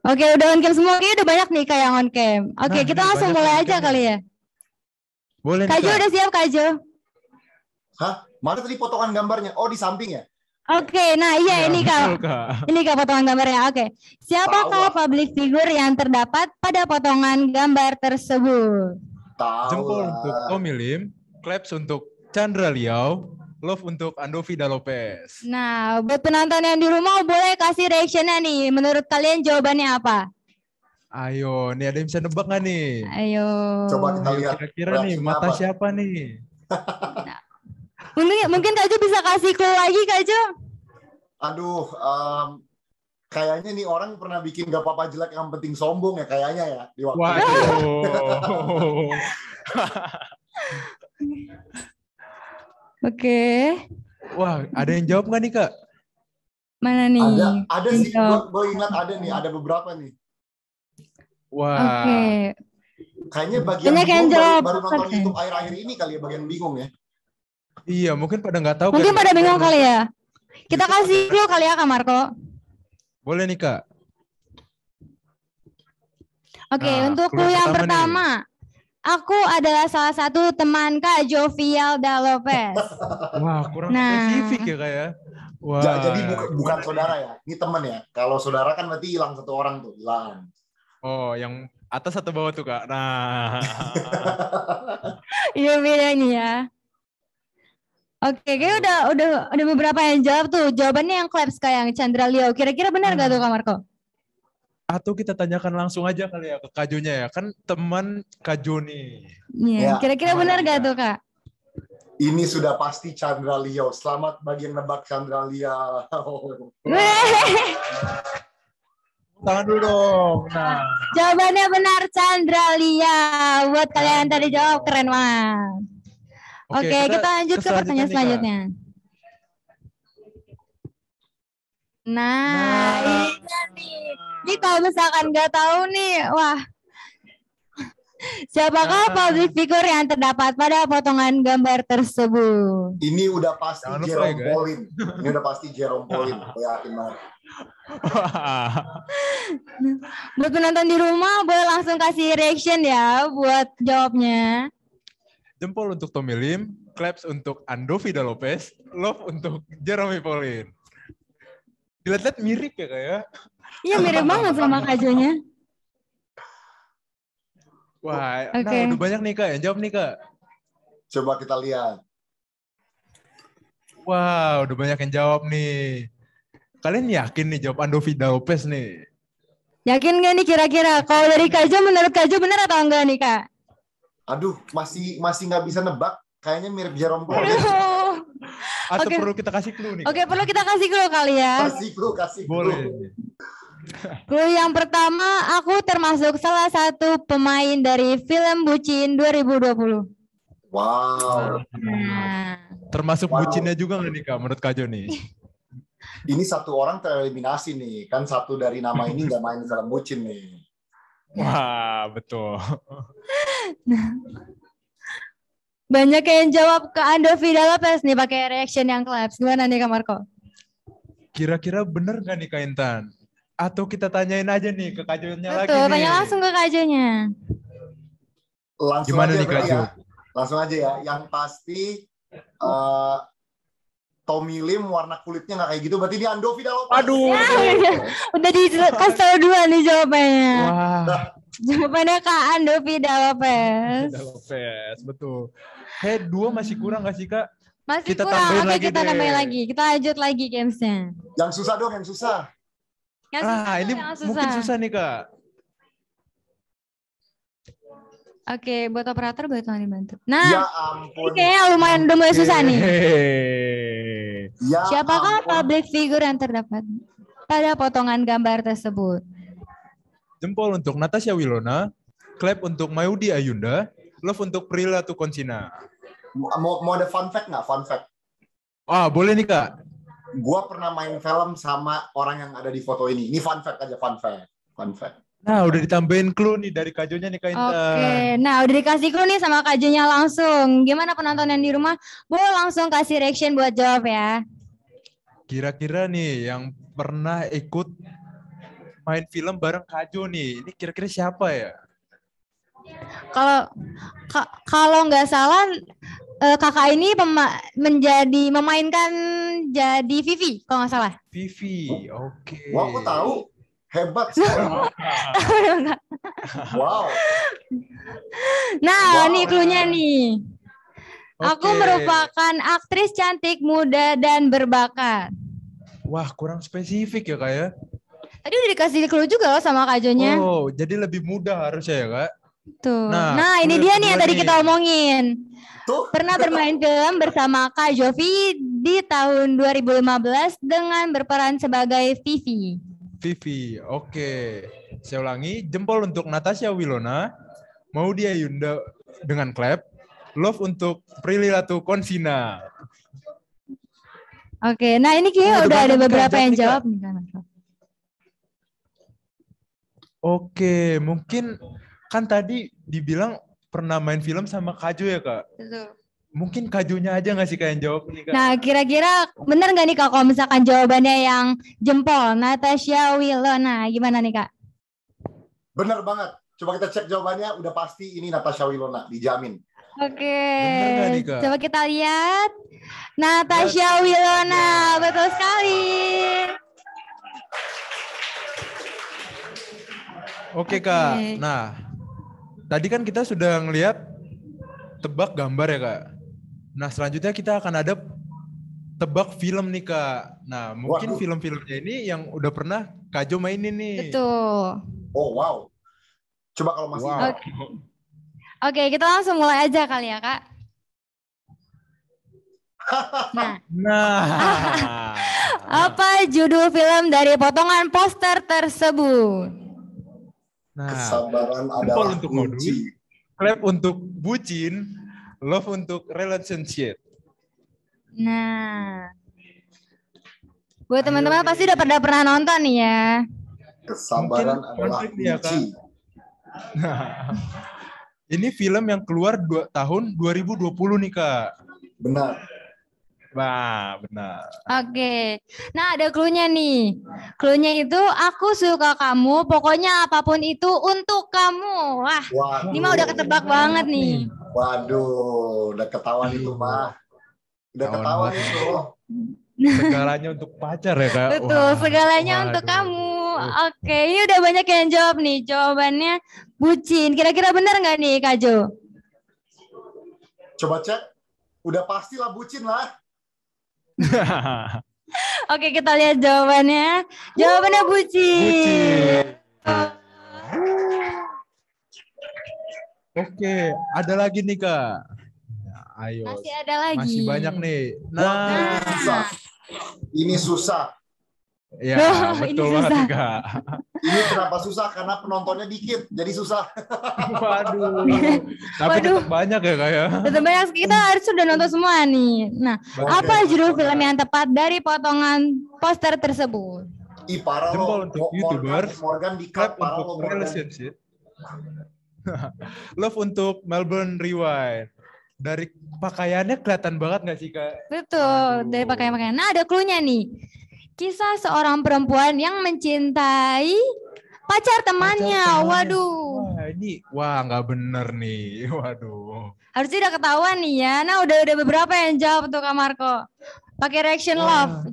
Oke, udah on cam semua. Oke, udah banyak nih Kak yang on cam. Oke, Nah, kita ini langsung banyak mulai on aja cam kali nih. ya. Boleh nih Kak Jo Kak. udah siap Kak Jo? Hah? Mana tadi potongan gambarnya? Oh, di samping ya? Oke, nah iya Ya, ini betul, Kak. Kak. Ini Kak potongan gambarnya. Oke. Siapakah Tahu. public figure yang terdapat pada potongan gambar tersebut? Tahu Jempol lah. untuk Tommy Lim, claps untuk Chandra Liao, love untuk Andovida Lopez. Nah, buat penonton yang di rumah boleh kasih reactionnya nih. Menurut kalian jawabannya apa? Ayo, nih ada yang bisa nebak nggak nih? Ayo. Coba kita Ayo, lihat kira-kira nih reaksinya mata apa. siapa nih? Mungkin Kak Jo bisa kasih clue lagi Kak Jo. Aduh, kayaknya nih orang pernah bikin gak apa-apa jelek yang penting sombong ya kayaknya ya di waktu itu. Waduh. Oke. Wah, ada yang jawab nggak nih Kak? Mana nih? Ada sih, Jawab. gue ingat ada nih, ada beberapa nih. Wah. Oke. Kayaknya bagian Banyak yang bingung jawab. baru nonton Oke. YouTube akhir-akhir ini kali ya bagian bingung ya. Iya, mungkin pada nggak tahu. Mungkin kan? pada bingung kali ya. Kita kasih clue kali ya Kak Marco. Boleh nih Kak. Oke, Nah, untuk clue clue yang pertama pertama. Aku adalah salah satu teman Kak Jovial da Lopez. Wah, kurang Nah. spesifik ya Kak ya. Wah. Jadi bukan saudara ya, ini teman ya. Kalau saudara kan berarti hilang satu orang tuh, hilang. Oh, yang atas atau bawah tuh Kak? Nah. Iya beda nih ya. Oke, kayaknya udah beberapa yang jawab tuh. Jawabannya yang claps kayak yang Chandra Liao. Kira-kira benar gak tuh Kak Marco? Atau kita tanyakan langsung aja kali ya ke Kak Jo-nya ya. Kan teman Kak Jo nih. Iya, Ya, kira-kira benar gak tuh Kak? Ini sudah pasti Chandra Liao. Selamat bagi yang nebak Chandra Liao. Tangan dulu dong. Nah. Jawabannya benar Chandra Liao. Buat kalian yang tadi jawab keren banget. Oke, kita lanjut ke pertanyaan nih, Kak. selanjutnya. Nah, iya nih. Ini kalau misalkan nggak tahu nih, wah. Siapakah public figure yang terdapat pada potongan gambar tersebut? Ini udah pasti Jangan lupa ya, Jerome guys. Pauline. Ini udah pasti Jerome Pauline. Gue yakin banget. Buat penonton di rumah boleh langsung kasih reaction ya buat jawabnya. Jempol untuk Tommy Lim, claps untuk Andovida Lopez, love untuk Jeremy Pauline. Dilihat-lihat mirip ya Kak ya. Iya mirip banget sama Kak Jo-nya. Wah, Oke. nah udah banyak nih Kak yang jawab nih Kak. Coba kita lihat. Wah, udah banyak yang jawab nih. Kalian yakin nih jawab Andovida Lopez nih? Yakin nggak nih kira-kira? Kalau dari Kak Jo, menurut Kak Jo benar atau enggak nih Kak? Aduh, masih nggak bisa nebak. Kayaknya mirip Jerome Powell. Atau Oke. perlu kita kasih clue nih? Oke, perlu kita kasih clue kali ya. Kasih clue. Boleh. Clue yang pertama, aku termasuk salah satu pemain dari film Bucin 2020. Wow. Nah, Termasuk bucinnya juga nggak nih Kak, menurut Kak Jo nih? Ini satu orang tereliminasi nih. Kan satu dari nama ini nggak main film bucin nih. Wah, betul. banyak yang jawab ke Andovi Lopez nih pakai reaction yang claps. Gimana nih Kak Marco? Kira-kira bener nggak nih Kak Intan? Atau kita tanyain aja nih ke Kak Jo-nya lagi Betul, nih. tanya langsung ke Kak Jo-nya. Langsung Gimana aja nih, Kak berarti Jo? ya. Langsung aja ya. Yang pasti Tommy Lim warna kulitnya nggak kayak gitu. Berarti dia Andovi Lopez. Aduh. Udah dikasih tahu dua nih jawabannya. Wah, Jawabannya Kak Andovi Lopez. Lopez, betul. Kayak 2 masih kurang nggak sih Kak? Masih Kita kurang. tambahin Oke, lagi kita deh. nambahin lagi. Kita lanjut lagi gamesnya. Yang susah dong, yang susah. Yang susah, Ini yang mungkin susah nih Kak. Oke, buat operator gue tolong dibantu. Ya Nah, ampun. ini kayaknya lumayan udah mulai susah nih. Hehehe. Ya Siapakah ampun. public figure yang terdapat pada potongan gambar tersebut? Jempol untuk Natasha Wilona, clap untuk Mayudi Ayunda, love untuk Prila Tukonsina. Mau ada fun fact nggak? Fun fact. Wah, boleh nih Kak. Gua pernah main film sama orang yang ada di foto ini. Ini fun fact aja, fun fact. Fun fact. Nah, udah ditambahin clue nih dari Kak Jo-nya nih Kak Intan. Oke, nah udah dikasih clue nih sama Kak Jo-nya langsung. Gimana penonton yang di rumah? Boleh langsung kasih reaction buat jawab ya. Kira-kira nih yang pernah ikut main film bareng Kak Jo nih, ini kira-kira siapa ya? Kalau nggak salah kakak ini memainkan jadi Vivi kalau nggak salah. Vivi, oke. Wah, aku tahu. Hebat sekali. Wow. Nah, Wow. nih clue-nya nih. Aku Oke. merupakan aktris cantik, muda, dan berbakat. Wah, kurang spesifik ya Kak ya? Tadi udah dikasih clue juga loh sama Kak Jo-nya. Oh, jadi lebih mudah harusnya ya Kak? Tuh. Nah, Nah, ini clue dia yang nih yang kedua tadi nih. kita omongin. Tuh. Pernah bermain film bersama Kak Jovi di tahun 2015 dengan berperan sebagai Vivi. Vivi, oke. Saya ulangi, jempol untuk Natasha Wilona, Maudy Ayunda dengan clap, love untuk Prilly Latukonsina. Oke, nah ini kayaknya Oh, udah ada banyak nih, Kak, beberapa yang nih, Kak. jawab nih kan. Oke, mungkin kan tadi dibilang pernah main film sama Kak Jo ya Kak? Betul. Mungkin Kak Jo-nya aja nggak sih Kak yang jawab nih Kak? Nah, kira-kira benar nggak nih Kak kalau misalkan jawabannya yang jempol, Natasha Wilona, gimana nih Kak? Bener banget. Coba kita cek jawabannya. Udah pasti ini Natasha Wilona. Dijamin. Oke, Bener nggak nih, Kak? coba kita lihat. Natasha Wilona, betul sekali. Oke Kak, Oke. nah tadi kan kita sudah ngelihat tebak gambar ya Kak. Nah selanjutnya kita akan ada tebak film nih Kak. Nah mungkin Waduh. film-filmnya ini yang udah pernah Kak Jo mainin nih. Betul. Oh, wow. Coba kalau masih Wow. ingat. Oke, kita langsung mulai aja kali ya Kak. Nah, Nah, apa judul film dari potongan poster tersebut? nah, Kesabaran jempol adalah untuk kunci. modus, clap untuk bucin, love untuk relationship. Nah, buat Ayo teman-teman nih. pasti udah pernah nonton nih ya. Kesabaran Mungkin adalah konflik nih ya, Kak. kunci. Nah, ini film yang keluar tahun 2020 nih Kak. Benar. Wah, benar. Oke, nah ada clue-nya nih. Clue-nya itu aku suka kamu, pokoknya apapun itu untuk kamu. Wah, Waduh. ini mah udah ketebak banget nih. Waduh, udah ketahuan itu mah. Udah Ketahuan ketahuan banget. itu. Segalanya untuk pacar ya Kak. Betul, Wah, segalanya waduh. untuk kamu. Oke, ini udah banyak yang jawab nih. Jawabannya bucin. Kira-kira benar nggak nih Kak Jo? Coba cek. Udah pastilah bucin lah. Oke, kita lihat jawabannya. Jawabannya bucin. Bucin. Oke, ada lagi nih Kak. Ya, ayo. Masih ada lagi. Masih banyak nih. Wah, ini susah. Ini susah. Ya, Wah, ini betul banget susah. nih, Kak. Ini kenapa susah? Karena penontonnya dikit, jadi susah. Waduh. Tapi Waduh. tetap banyak ya Kak ya. Tetap banyak, kita harus sudah nonton semua nih. Nah, Betul. apa judul film yang tepat dari potongan poster tersebut? Ih, parah Jempol lo. untuk YouTubers, Morgan Clap di-cut, parah untuk lo Morgan. relationship. Love untuk Melbourne Rewind. Dari pakaiannya kelihatan banget nggak sih Kak? Betul, Aduh. dari pakaian-pakaian. Nah, ada clue-nya nih. Kisah seorang perempuan yang mencintai pacar temannya. Waduh. Wah nggak bener nih. Waduh. Harusnya udah ketahuan nih ya. Nah, udah beberapa yang jawab tuh Kak Marco. Pakai reaction love.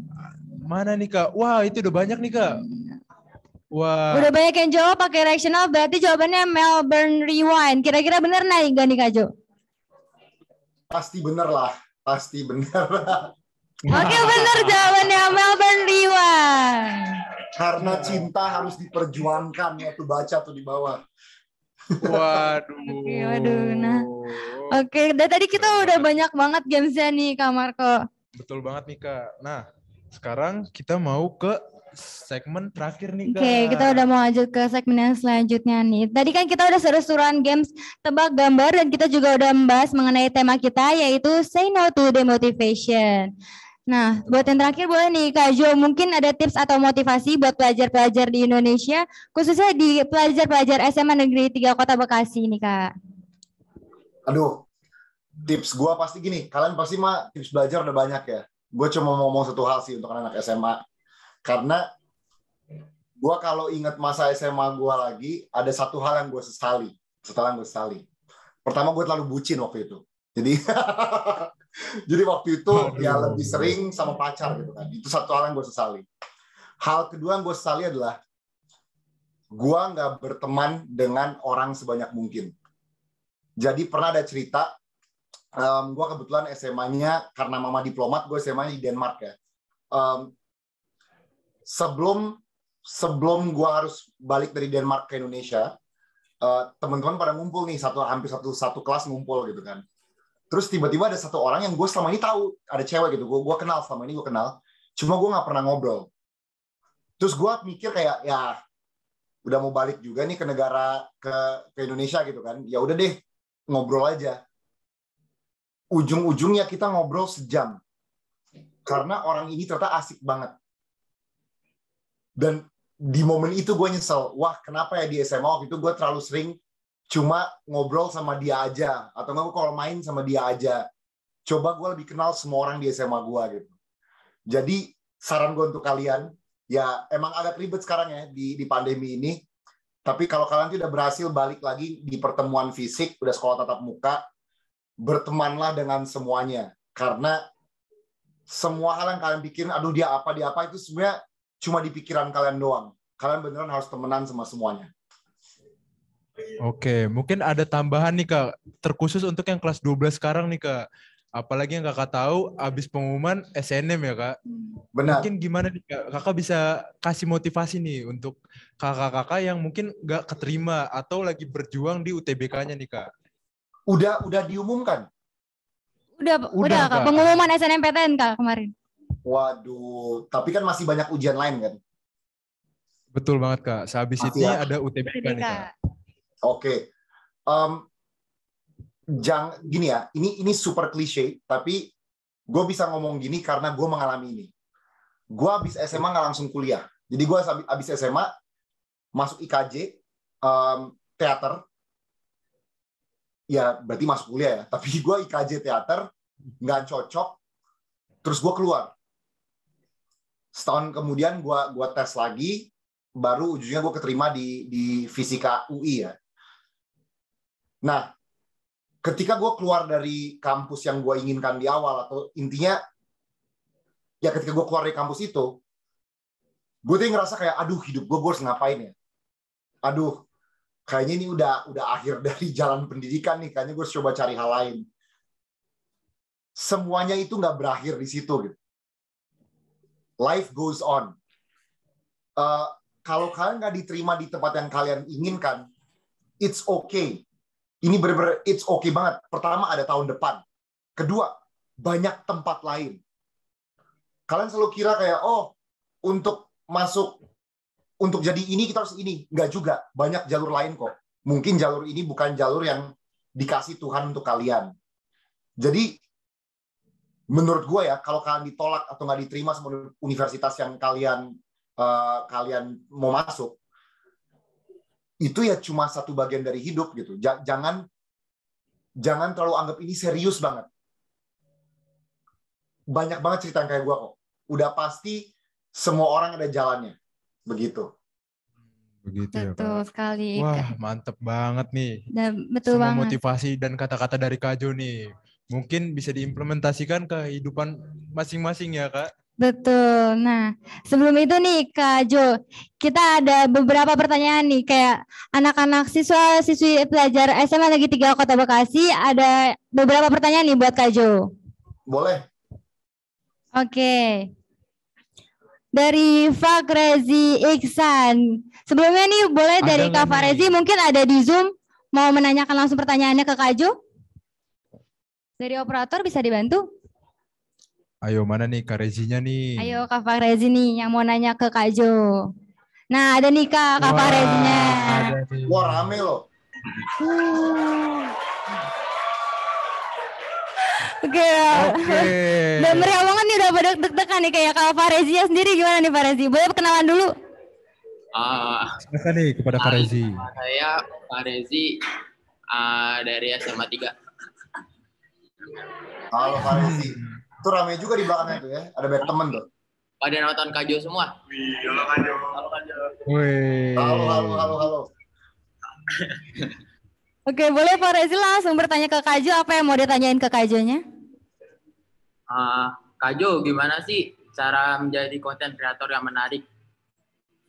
Mana nih Kak? Wah itu udah banyak nih Kak. Wah. Udah banyak yang jawab pakai reaction love, berarti jawabannya Melbourne Rewind. Kira-kira bener nggak nih Kak Jo? Pasti bener lah. Pasti bener. Oke, bener jawabannya Melbourne Rewind. Karena cinta harus diperjuangkan. Ya tuh baca tuh di bawah. Waduh. Oke, waduh. Nah, oke. Dari tadi kita udah banyak banget gamesnya nih Kak Marco. Betul banget nih Kak. Nah sekarang kita mau ke segmen terakhir nih Kak. Oke, kita udah mau lanjut ke segmen yang selanjutnya nih. Tadi kan kita udah seru-seruan games tebak gambar dan kita juga udah membahas mengenai tema kita yaitu Say No to Demotivation. Nah, buat yang terakhir boleh nih Kak Jo, mungkin ada tips atau motivasi buat pelajar-pelajar di Indonesia, khususnya di pelajar-pelajar SMA Negeri 3 Kota Bekasi nih Kak. Aduh, tips gue pasti gini. Kalian pasti mah tips belajar udah banyak ya. Gue cuma mau ngomong satu hal sih untuk anak SMA. Karena gue kalau ingat masa SMA gue lagi, ada satu hal yang gue sesali. Pertama, gue terlalu bucin waktu itu. Jadi waktu itu ya lebih sering sama pacar gitu kan. Itu satu hal yang gue sesali. Hal kedua yang gue sesali adalah gue nggak berteman dengan orang sebanyak mungkin. Jadi pernah ada cerita, gue kebetulan SMA-nya karena mama diplomat, gue SMA-nya di Denmark ya. Sebelum gue harus balik dari Denmark ke Indonesia, teman-teman pada ngumpul nih, hampir satu kelas ngumpul gitu kan. Terus tiba-tiba ada satu orang yang gue selama ini tahu, ada cewek gitu, gue kenal selama ini gue kenal, cuma gue nggak pernah ngobrol. Terus gue mikir kayak ya udah mau balik juga nih ke negara ke Indonesia gitu kan, ya udah deh ngobrol aja. Ujung-ujungnya kita ngobrol sejam karena orang ini ternyata asik banget. Dan di momen itu gue nyesel, wah kenapa ya di SMA waktu itu gue terlalu sering cuma ngobrol sama dia aja, atau nggak kalau main sama dia aja. Coba gue lebih kenal semua orang di SMA gue gitu. Jadi saran gue untuk kalian, ya emang agak ribet sekarang ya di pandemi ini, tapi kalau kalian tidak berhasil balik lagi di pertemuan fisik, udah sekolah tatap muka, bertemanlah dengan semuanya. Karena semua hal yang kalian pikirin, aduh dia apa, itu sebenarnya cuma di pikiran kalian doang. Kalian beneran harus temenan sama semuanya. Oke, mungkin ada tambahan nih Kak, terkhusus untuk yang kelas 12 sekarang nih Kak. Apalagi yang Kakak tahu, abis pengumuman SNM ya Kak. Benar. Mungkin gimana nih Kak, Kakak bisa kasih motivasi nih untuk kakak-kakak yang mungkin nggak keterima atau lagi berjuang di UTBK-nya nih Kak. Udah diumumkan? Udah Kak, pengumuman SNMPTN Kak kemarin. Waduh, tapi kan masih banyak ujian lain kan? Betul banget Kak, sehabis itu ada UTBK nih Kak. Oke, gini ya, ini super klise, tapi gue bisa ngomong gini karena gue mengalami ini. Gue habis SMA nggak langsung kuliah, jadi gue habis SMA masuk IKJ, teater, ya berarti masuk kuliah ya, tapi gue IKJ teater, nggak cocok, terus gue keluar. Setahun kemudian gue tes lagi, baru ujungnya gue keterima di Fisika UI ya. Nah, ketika gue keluar dari kampus yang gue inginkan di awal, atau intinya, ya ketika gue keluar dari kampus itu, gue tuh ngerasa kayak, aduh hidup gue harus ngapain ya? Aduh, kayaknya ini udah akhir dari jalan pendidikan nih, kayaknya gue harus coba cari hal lain. Semuanya itu nggak berakhir di situ. Gitu. Life goes on. Kalau kalian nggak diterima di tempat yang kalian inginkan, it's okay. Ini bener-bener it's okay banget. Pertama, ada tahun depan. Kedua, banyak tempat lain. Kalian selalu kira kayak, oh, untuk masuk, untuk jadi ini kita harus ini. Nggak juga. Banyak jalur lain kok. Mungkin jalur ini bukan jalur yang dikasih Tuhan untuk kalian. Jadi, menurut gue ya, kalau kalian ditolak atau nggak diterima sama universitas yang kalian mau masuk, itu ya cuma satu bagian dari hidup gitu. Jangan terlalu anggap ini serius banget. Banyak banget cerita yang kayak gue kok. Udah pasti semua orang ada jalannya. Begitu. Begitu ya, Betul Kak. sekali. Wah, mantep banget nih. Betul Semua banget. motivasi dan kata-kata dari Kak Jo nih. Mungkin bisa diimplementasikan ke kehidupan masing-masing ya, Kak. Betul. Nah, sebelum itu nih Kak Jo, kita ada beberapa pertanyaan nih, kayak anak-anak siswa-siswi pelajar SMA Negeri 3 Kota Bekasi, ada beberapa pertanyaan nih buat Kak Jo. Boleh. Oke. Dari Fakrezi Iksan. Sebelumnya nih boleh Ada dari nggak Kak Farezi, nih? mungkin ada di Zoom, mau menanyakan langsung pertanyaannya ke Kak Jo? Dari operator bisa dibantu? Ayo, mana nih Kak Rezinya nih? Ayo Kak Farezi nih yang mau nanya ke Kak Jo. Nah, ada nih Kak Farezinya. Ada nih. Wah, rame loh. Oke. Dan meriah banget nih, udah pada deg-degan nih, kayak Kak Farezinya sendiri gimana nih Farezi? Boleh kenalan dulu? Silakan nih kepada Kak Rezi. Saya Pak Rezi dari SMA 3. Halo Pak Rezi. Itu rame juga di belakangnya tuh ya. Ada banyak temen tuh. Pada nonton Kak Jo semua. Halo Kak Jo. Wih. Halo. Oke, boleh Pak Rezi langsung bertanya ke Kak Jo, apa yang mau ditanyain ke Kak Jo-nya? Kak Jo, gimana sih cara menjadi konten kreator yang menarik?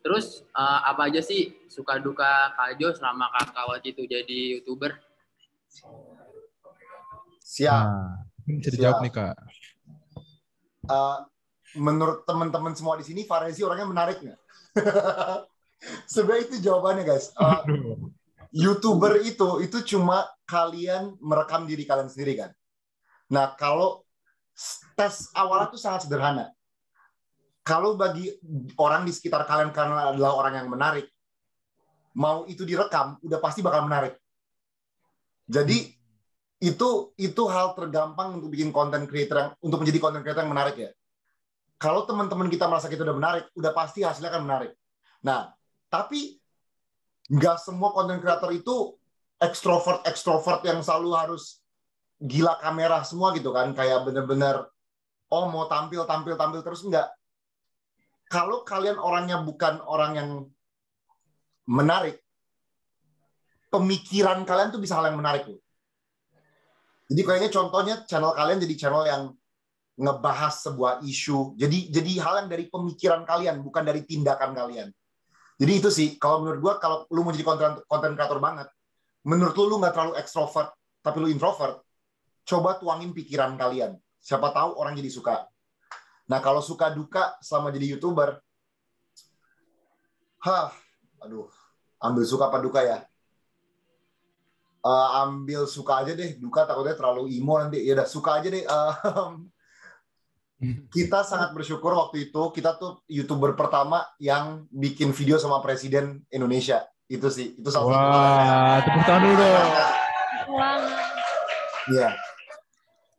Terus apa aja sih suka duka Kak Jo selama kakak waktu itu jadi YouTuber? Siap. Bisa dijawab nih Kak. Menurut teman-teman semua di sini, Farezi orangnya menarik nggak? Sebenarnya itu jawabannya guys. YouTuber itu cuma kalian merekam diri kalian sendiri kan. Nah kalau tes awalnya tuh sangat sederhana. Kalau bagi orang di sekitar kalian karena adalah orang yang menarik, mau itu direkam, udah pasti bakal menarik. Jadi itu hal tergampang untuk bikin konten creator untuk menjadi konten creator yang menarik ya. Kalau teman-teman kita merasa kita udah menarik, udah pasti hasilnya akan menarik. Nah, tapi nggak semua konten creator itu ekstrovert yang selalu harus gila kamera semua gitu kan, kayak bener-bener mau tampil terus, enggak. Kalau kalian orangnya bukan orang yang menarik, pemikiran kalian tuh bisa hal yang menarik loh. Jadi kayaknya contohnya channel kalian jadi channel yang ngebahas sebuah isu. Jadi hal yang dari pemikiran kalian, bukan dari tindakan kalian. Jadi itu sih, kalau menurut gua, kalau lu mau jadi konten kreator banget, menurut lu nggak terlalu ekstrovert, tapi lu introvert, coba tuangin pikiran kalian. Siapa tahu orang jadi suka. Nah, kalau suka duka selama jadi YouTuber, ambil suka apa duka ya? Ambil suka aja deh, duka takutnya terlalu emo nanti. Ya udah, suka aja deh. Kita sangat bersyukur waktu itu kita tuh YouTuber pertama yang bikin video sama Presiden Indonesia. Itu sih, itu salah satu. Wah, tepuk tangan dulu dong. Iya.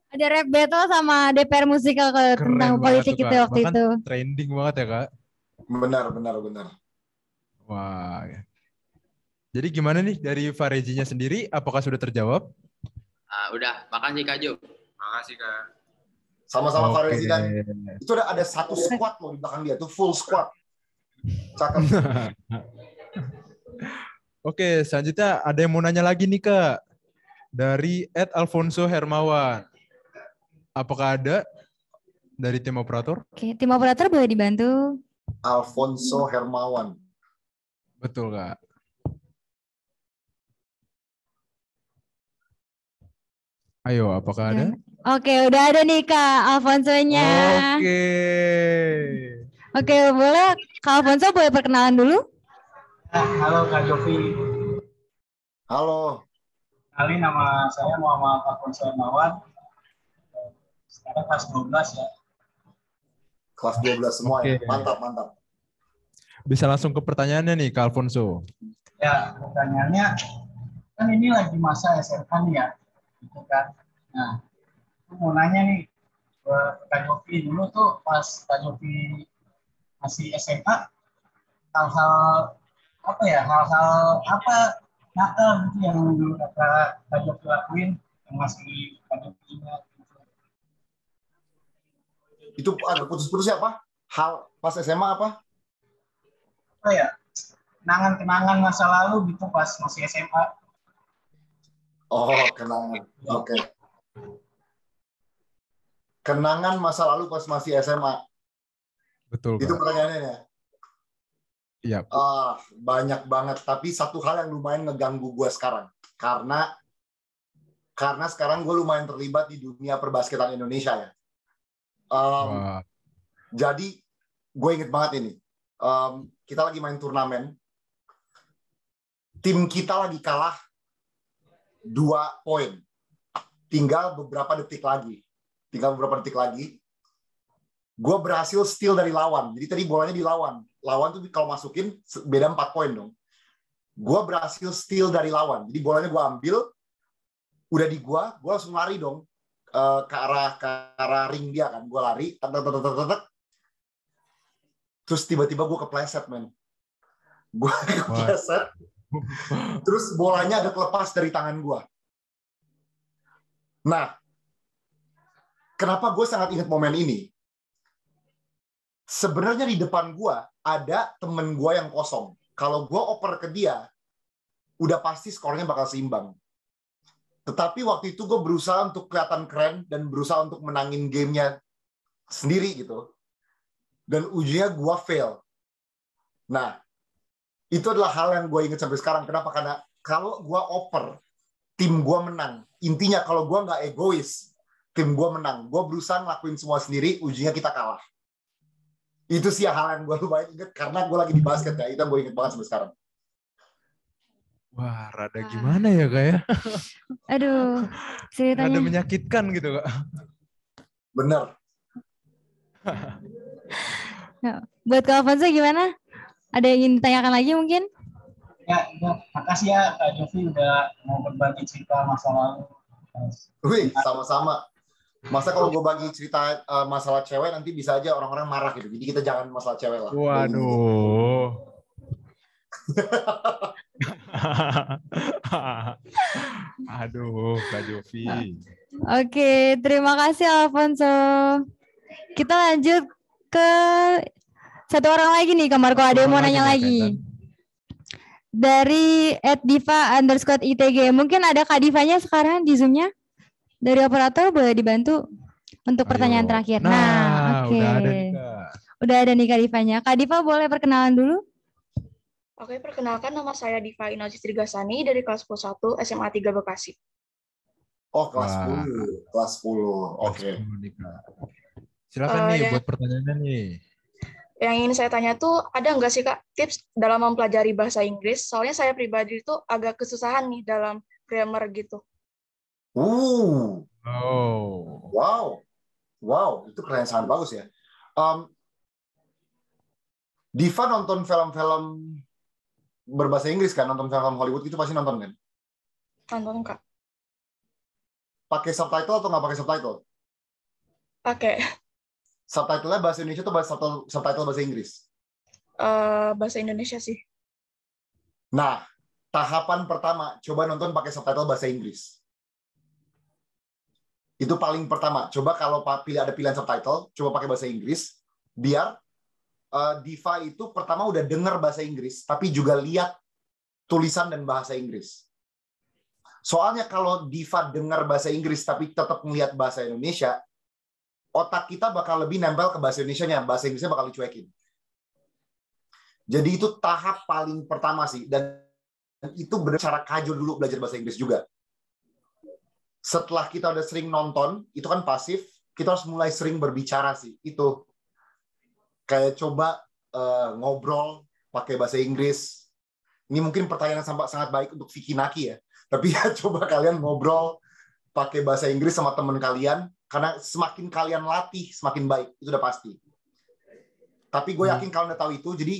Ada rap battle sama DPR Musikal tentang politik itu waktu Bahkan itu. Trending banget ya Kak. Benar. Wah. Jadi gimana nih dari Farezinya sendiri? Apakah sudah terjawab? Udah, makasih Kak Jo. Makasih Kak. Sama-sama Farezi, dan itu ada satu squad loh di belakang dia, tuh full squad. Cakep. Oke, selanjutnya ada yang mau nanya lagi nih Kak. Dari @Alfonso Hermawan. Apakah ada dari tim operator? Oke, tim operator boleh dibantu. Alfonso Hermawan. Betul Kak. Ayo, apakah ada? Oke, udah ada nih Kak Alfonso-nya. Oke, boleh Kak Alfonso boleh perkenalan dulu? Halo Kak Jovi. Halo. Kali nama saya Muhammad Alfonso Hermawan. Sekarang kelas 12 ya. Kelas 12 semua Oke. ya. Mantap, mantap. Bisa langsung ke pertanyaannya nih, Kak Alfonso. Ya, pertanyaannya kan ini lagi masa SMA nih ya, gitu kan. Nah, aku mau nanya nih ke Kak Jovi dulu tuh pas Kak Jovi masih SMA, hal-hal apa ya, hal-hal apa nakal gitu yang dulu Kak Jovi lakuin yang masih Kak Jovi ingat. Itu agak putus-putus ya, apa? Hal pas SMA apa? Apa ya, kenangan-kenangan masa lalu gitu pas masih SMA. Oh, kenangan. Oke. Kenangan masa lalu pas masih SMA. Betul, Itu Kak. pertanyaannya ya? Iya. Banyak banget. Tapi satu hal yang lumayan ngeganggu gue sekarang. Karena sekarang gue lumayan terlibat di dunia perbasketan Indonesia ya. Wah. Jadi gue inget banget ini. Kita lagi main turnamen. Tim kita lagi kalah 2 poin. Tinggal beberapa detik lagi. Gue berhasil steal dari lawan. Jadi tadi bolanya di lawan. Lawan tuh kalau masukin beda 4 poin dong. Gue berhasil steal dari lawan. Jadi bolanya gue ambil. Udah di gue langsung lari dong. Ke arah ring dia kan. Gue lari. Terus tiba-tiba gue kepleset, men. Gue kepleset. Terus bolanya ada kelepas dari tangan gue. Nah, kenapa gue sangat ingat momen ini? Sebenarnya di depan gue ada temen gue yang kosong. Kalau gue oper ke dia, udah pasti skornya bakal seimbang. Tetapi waktu itu gue berusaha untuk kelihatan keren dan berusaha untuk menangin gamenya sendiri gitu. Dan ujungnya gue fail. Nah, itu adalah hal yang gue ingat sampai sekarang. Kenapa? Karena kalau gue oper, tim gue menang. Intinya kalau gue nggak egois, tim gue menang. Gue berusaha ngelakuin semua sendiri, ujungnya kita kalah. Itu sih hal yang gue lumayan ingat karena gue lagi di basket ya. Itu yang gue ingat banget sampai sekarang. Wah, rada gimana ya, Kak ya? Aduh, ceritanya. Rada menyakitkan gitu, Kak. Bener. Nah, buat Kak Alfonso gimana? Ada yang ingin ditanyakan lagi mungkin? Ya, makasih ya Kak Jovi udah mau berbagi cerita masa lalu. Wih, sama-sama. Masa kalau gue bagi cerita masalah cewek nanti bisa aja orang-orang marah gitu. Jadi kita jangan masalah cewek lah. Waduh. Aduh, Kak Jovi. Oke, terima kasih Alfonso. Kita lanjut ke satu orang lagi nih, Kak Marco. Ada yang mau nanya lagi. Dari @diva_ITG. Mungkin ada Kak Divanya sekarang di Zoom-nya. Dari operator boleh dibantu untuk pertanyaan terakhir. Nah, oke. Udah ada nih, Kak. Udah ada nih Kak Divanya. Kak Diva boleh perkenalan dulu? Oke, perkenalkan nama saya Diva Inazis Trigasani dari kelas 11 SMA 3 Bekasi. Oh, kelas 10. Kelas 10. Oke. Silakan nih buat pertanyaannya nih. Yang ingin saya tanya tuh, ada nggak sih Kak tips dalam mempelajari bahasa Inggris? Soalnya saya pribadi itu agak kesusahan nih dalam grammar gitu. Oh. Wow, itu keren, sangat bagus ya. Diva nonton film-film berbahasa Inggris kan? Nonton film Hollywood itu pasti nonton kan? Nonton Kak. Pakai subtitle atau nggak pakai subtitle? Pakai. Subtitle-nya bahasa Indonesia atau subtitle bahasa Inggris? Bahasa Indonesia sih. Nah, tahapan pertama, coba nonton pakai subtitle bahasa Inggris. Itu paling pertama. Coba kalau ada pilihan subtitle, coba pakai bahasa Inggris, biar Diva itu pertama udah dengar bahasa Inggris, tapi juga lihat tulisan dan bahasa Inggris. Soalnya kalau Diva dengar bahasa Inggris, tapi tetap melihat bahasa Indonesia, otak kita bakal lebih nempel ke bahasa Indonesianya, bahasa Inggrisnya bakal dicuekin. Jadi itu tahap paling pertama sih, dan itu benar cara kajul dulu belajar bahasa Inggris juga. Setelah kita udah sering nonton, itu kan pasif, kita harus mulai sering berbicara sih. Itu kayak coba ngobrol pakai bahasa Inggris. Ini mungkin pertanyaan sangat baik untuk Vicky Naki ya. Tapi ya coba kalian ngobrol pakai bahasa Inggris sama teman kalian, karena semakin kalian latih, semakin baik. Itu udah pasti. Tapi gue yakin kalian udah tahu itu, jadi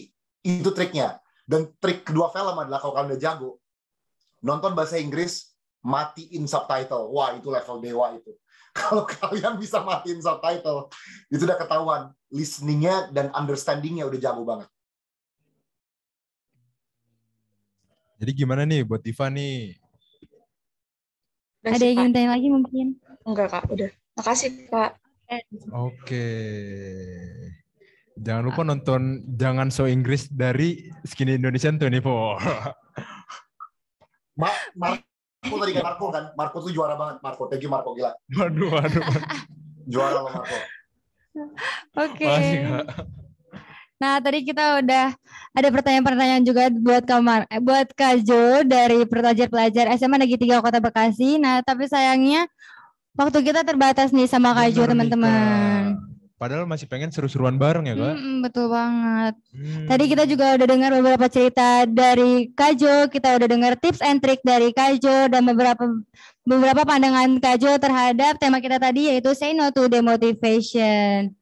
itu triknya. Dan trik kedua film adalah kalau kalian udah jago, nonton bahasa Inggris, matiin subtitle. Wah, itu level dewa itu. Kalau kalian bisa matiin subtitle, itu udah ketahuan. Listening-nya dan understanding-nya udah jago banget. Jadi gimana nih buat Diva nih? Udah Ada sih, yang Kak. ingin tanya lagi mungkin? Enggak, Kak. Udah. Makasih, Kak. Oke. Jangan lupa nonton Jangan So Inggris dari Skinny Indonesian 24. Marco tadi kan, Marco tuh juara banget. Marco, thank you Marco, gila. Waduh. Juara lo Marco. Oke. Makasih, Kak. Nah, tadi kita udah ada pertanyaan-pertanyaan juga buat buat Kak Jo dari pelajar-pelajar SMA Negeri 3 Kota Bekasi. Nah, tapi sayangnya waktu kita terbatas nih sama Kak Jo, Bener nih, teman-teman. Kak. Padahal masih pengen seru-seruan bareng ya, Kak? Betul banget. Tadi kita juga udah dengar beberapa cerita dari Kak Jo, kita udah dengar tips and trick dari Kak Jo, dan beberapa pandangan Kak Jo terhadap tema kita tadi, yaitu say no to demotivation.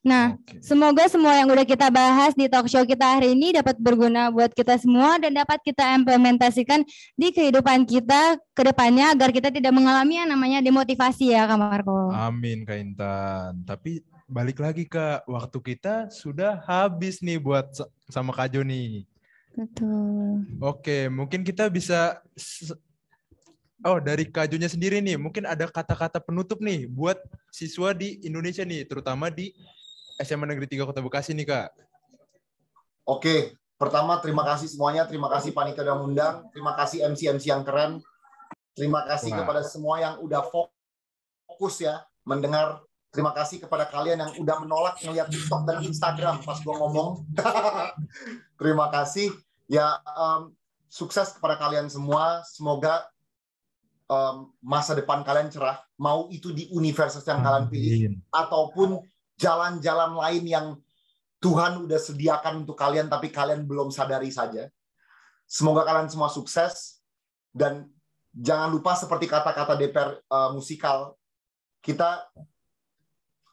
Nah, semoga semua yang udah kita bahas di talk show kita hari ini dapat berguna buat kita semua dan dapat kita implementasikan di kehidupan kita ke depannya agar kita tidak mengalami yang namanya demotivasi ya, Kak Marco. Amin, Kak Intan. Tapi balik lagi, Kak, waktu kita sudah habis nih buat sama Kak Jo nih. Betul. Oke, mungkin kita bisa dari Kak Jo-nya sendiri nih, mungkin ada kata-kata penutup nih buat siswa di Indonesia nih, terutama di SMA Negeri 3 Kota Bekasi nih, Kak. Oke, pertama terima kasih semuanya, terima kasih panitia udah ngundang, terima kasih MC-MC yang keren, terima kasih kepada semua yang udah fokus ya mendengar, terima kasih kepada kalian yang udah menolak ngeliat TikTok dan Instagram pas gue ngomong. Terima kasih ya, sukses kepada kalian semua, semoga masa depan kalian cerah, mau itu di universitas yang kalian pilih ataupun jalan-jalan lain yang Tuhan udah sediakan untuk kalian tapi kalian belum sadari saja. Semoga kalian semua sukses, dan jangan lupa seperti kata-kata DPR musikal, kita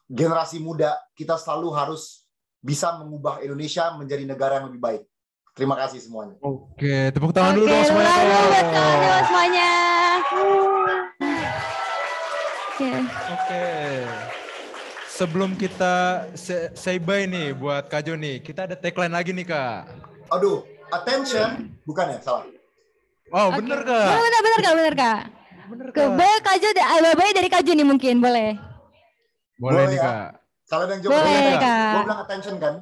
generasi muda, kita selalu harus bisa mengubah Indonesia menjadi negara yang lebih baik. Terima kasih semuanya. Oke, tepuk tangan dulu dong semuanya. Semuanya. Oke. Sebelum kita say bye nih buat Kak Jo nih, kita ada tagline lagi nih, Kak. Aduh, attention, bukan ya, salah. Oh, bener, Kak. Bener, Kak. Boleh Kak Jo, bye-bye dari Kak Jo nih mungkin, boleh. Boleh nih, ya? Kak. Kalian yang jawab boleh, boleh, Kak. Gue bilang attention kan?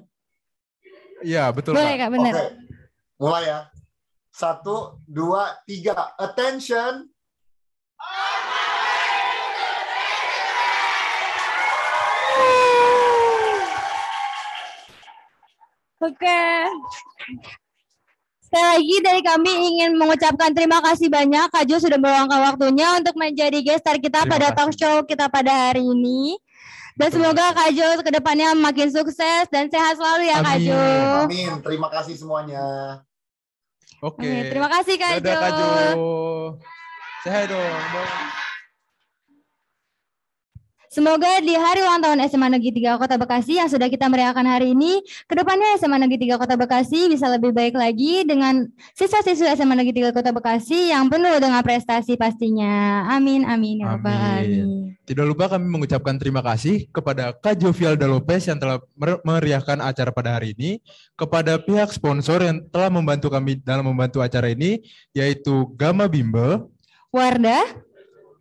Iya, betul, boleh, Kak. Bener. Oke, mulai ya. 1, 2, 3, attention. Oke. Sekali lagi dari kami ingin mengucapkan terima kasih banyak Kak Jo sudah meluangkan waktunya untuk menjadi guest star kita pada talk show kita pada hari ini. Dan semoga Kak Jo ke depannya makin sukses dan sehat selalu ya, Kak Jo. Amin. Terima kasih semuanya. Oke. Terima kasih Kak Jo. Dadah, Kak Jo. Sehat dong. Semoga di hari ulang tahun SMA Negeri 3 Kota Bekasi yang sudah kita merayakan hari ini, kedepannya SMA Negeri 3 Kota Bekasi bisa lebih baik lagi dengan siswa-siswa SMA Negeri 3 Kota Bekasi yang penuh dengan prestasi pastinya. Amin, amin, ya Rabbal alamin. Tidak lupa kami mengucapkan terima kasih kepada Kak Jovialda Lopez yang telah meriahkan acara pada hari ini, kepada pihak sponsor yang telah membantu kami dalam membantu acara ini, yaitu Gama Bimbel, Wardah,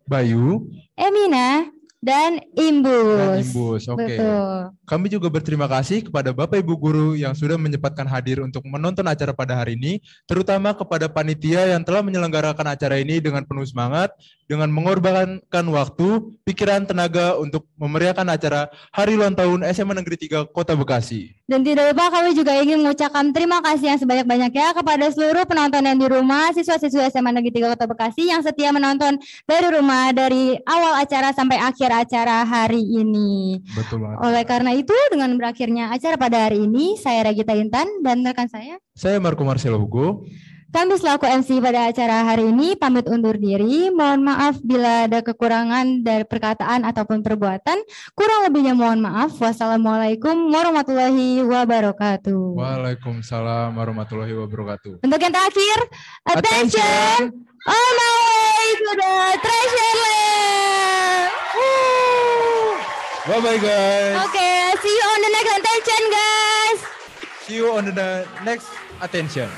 Bayu, Emina, dan Imbus. Oke. Betul. Kami juga berterima kasih kepada Bapak Ibu Guru yang sudah menyempatkan hadir untuk menonton acara pada hari ini, terutama kepada panitia yang telah menyelenggarakan acara ini dengan penuh semangat, dengan mengorbankan waktu, pikiran, tenaga untuk memeriahkan acara Hari Ulang Tahun SMA Negeri 3 Kota Bekasi. Dan tidak lupa kami juga ingin mengucapkan terima kasih yang sebanyak-banyaknya kepada seluruh penonton yang di rumah, siswa-siswa SMA Negeri 3 Kota Bekasi yang setia menonton dari rumah dari awal acara sampai akhir acara hari ini. Betul banget. Oleh karena itu, dengan berakhirnya acara pada hari ini, saya Regita Intan dan rekan saya Marco Marcelo Hugo. Kami selaku MC pada acara hari ini pamit undur diri. Mohon maaf bila ada kekurangan dari perkataan ataupun perbuatan. Kurang lebihnya mohon maaf. Wassalamualaikum warahmatullahi wabarakatuh. Waalaikumsalam warahmatullahi wabarakatuh. Untuk yang terakhir, attention, on my way to the treasure land. Bye bye guys. Okay, see you on the next attention guys. See you on the next attention.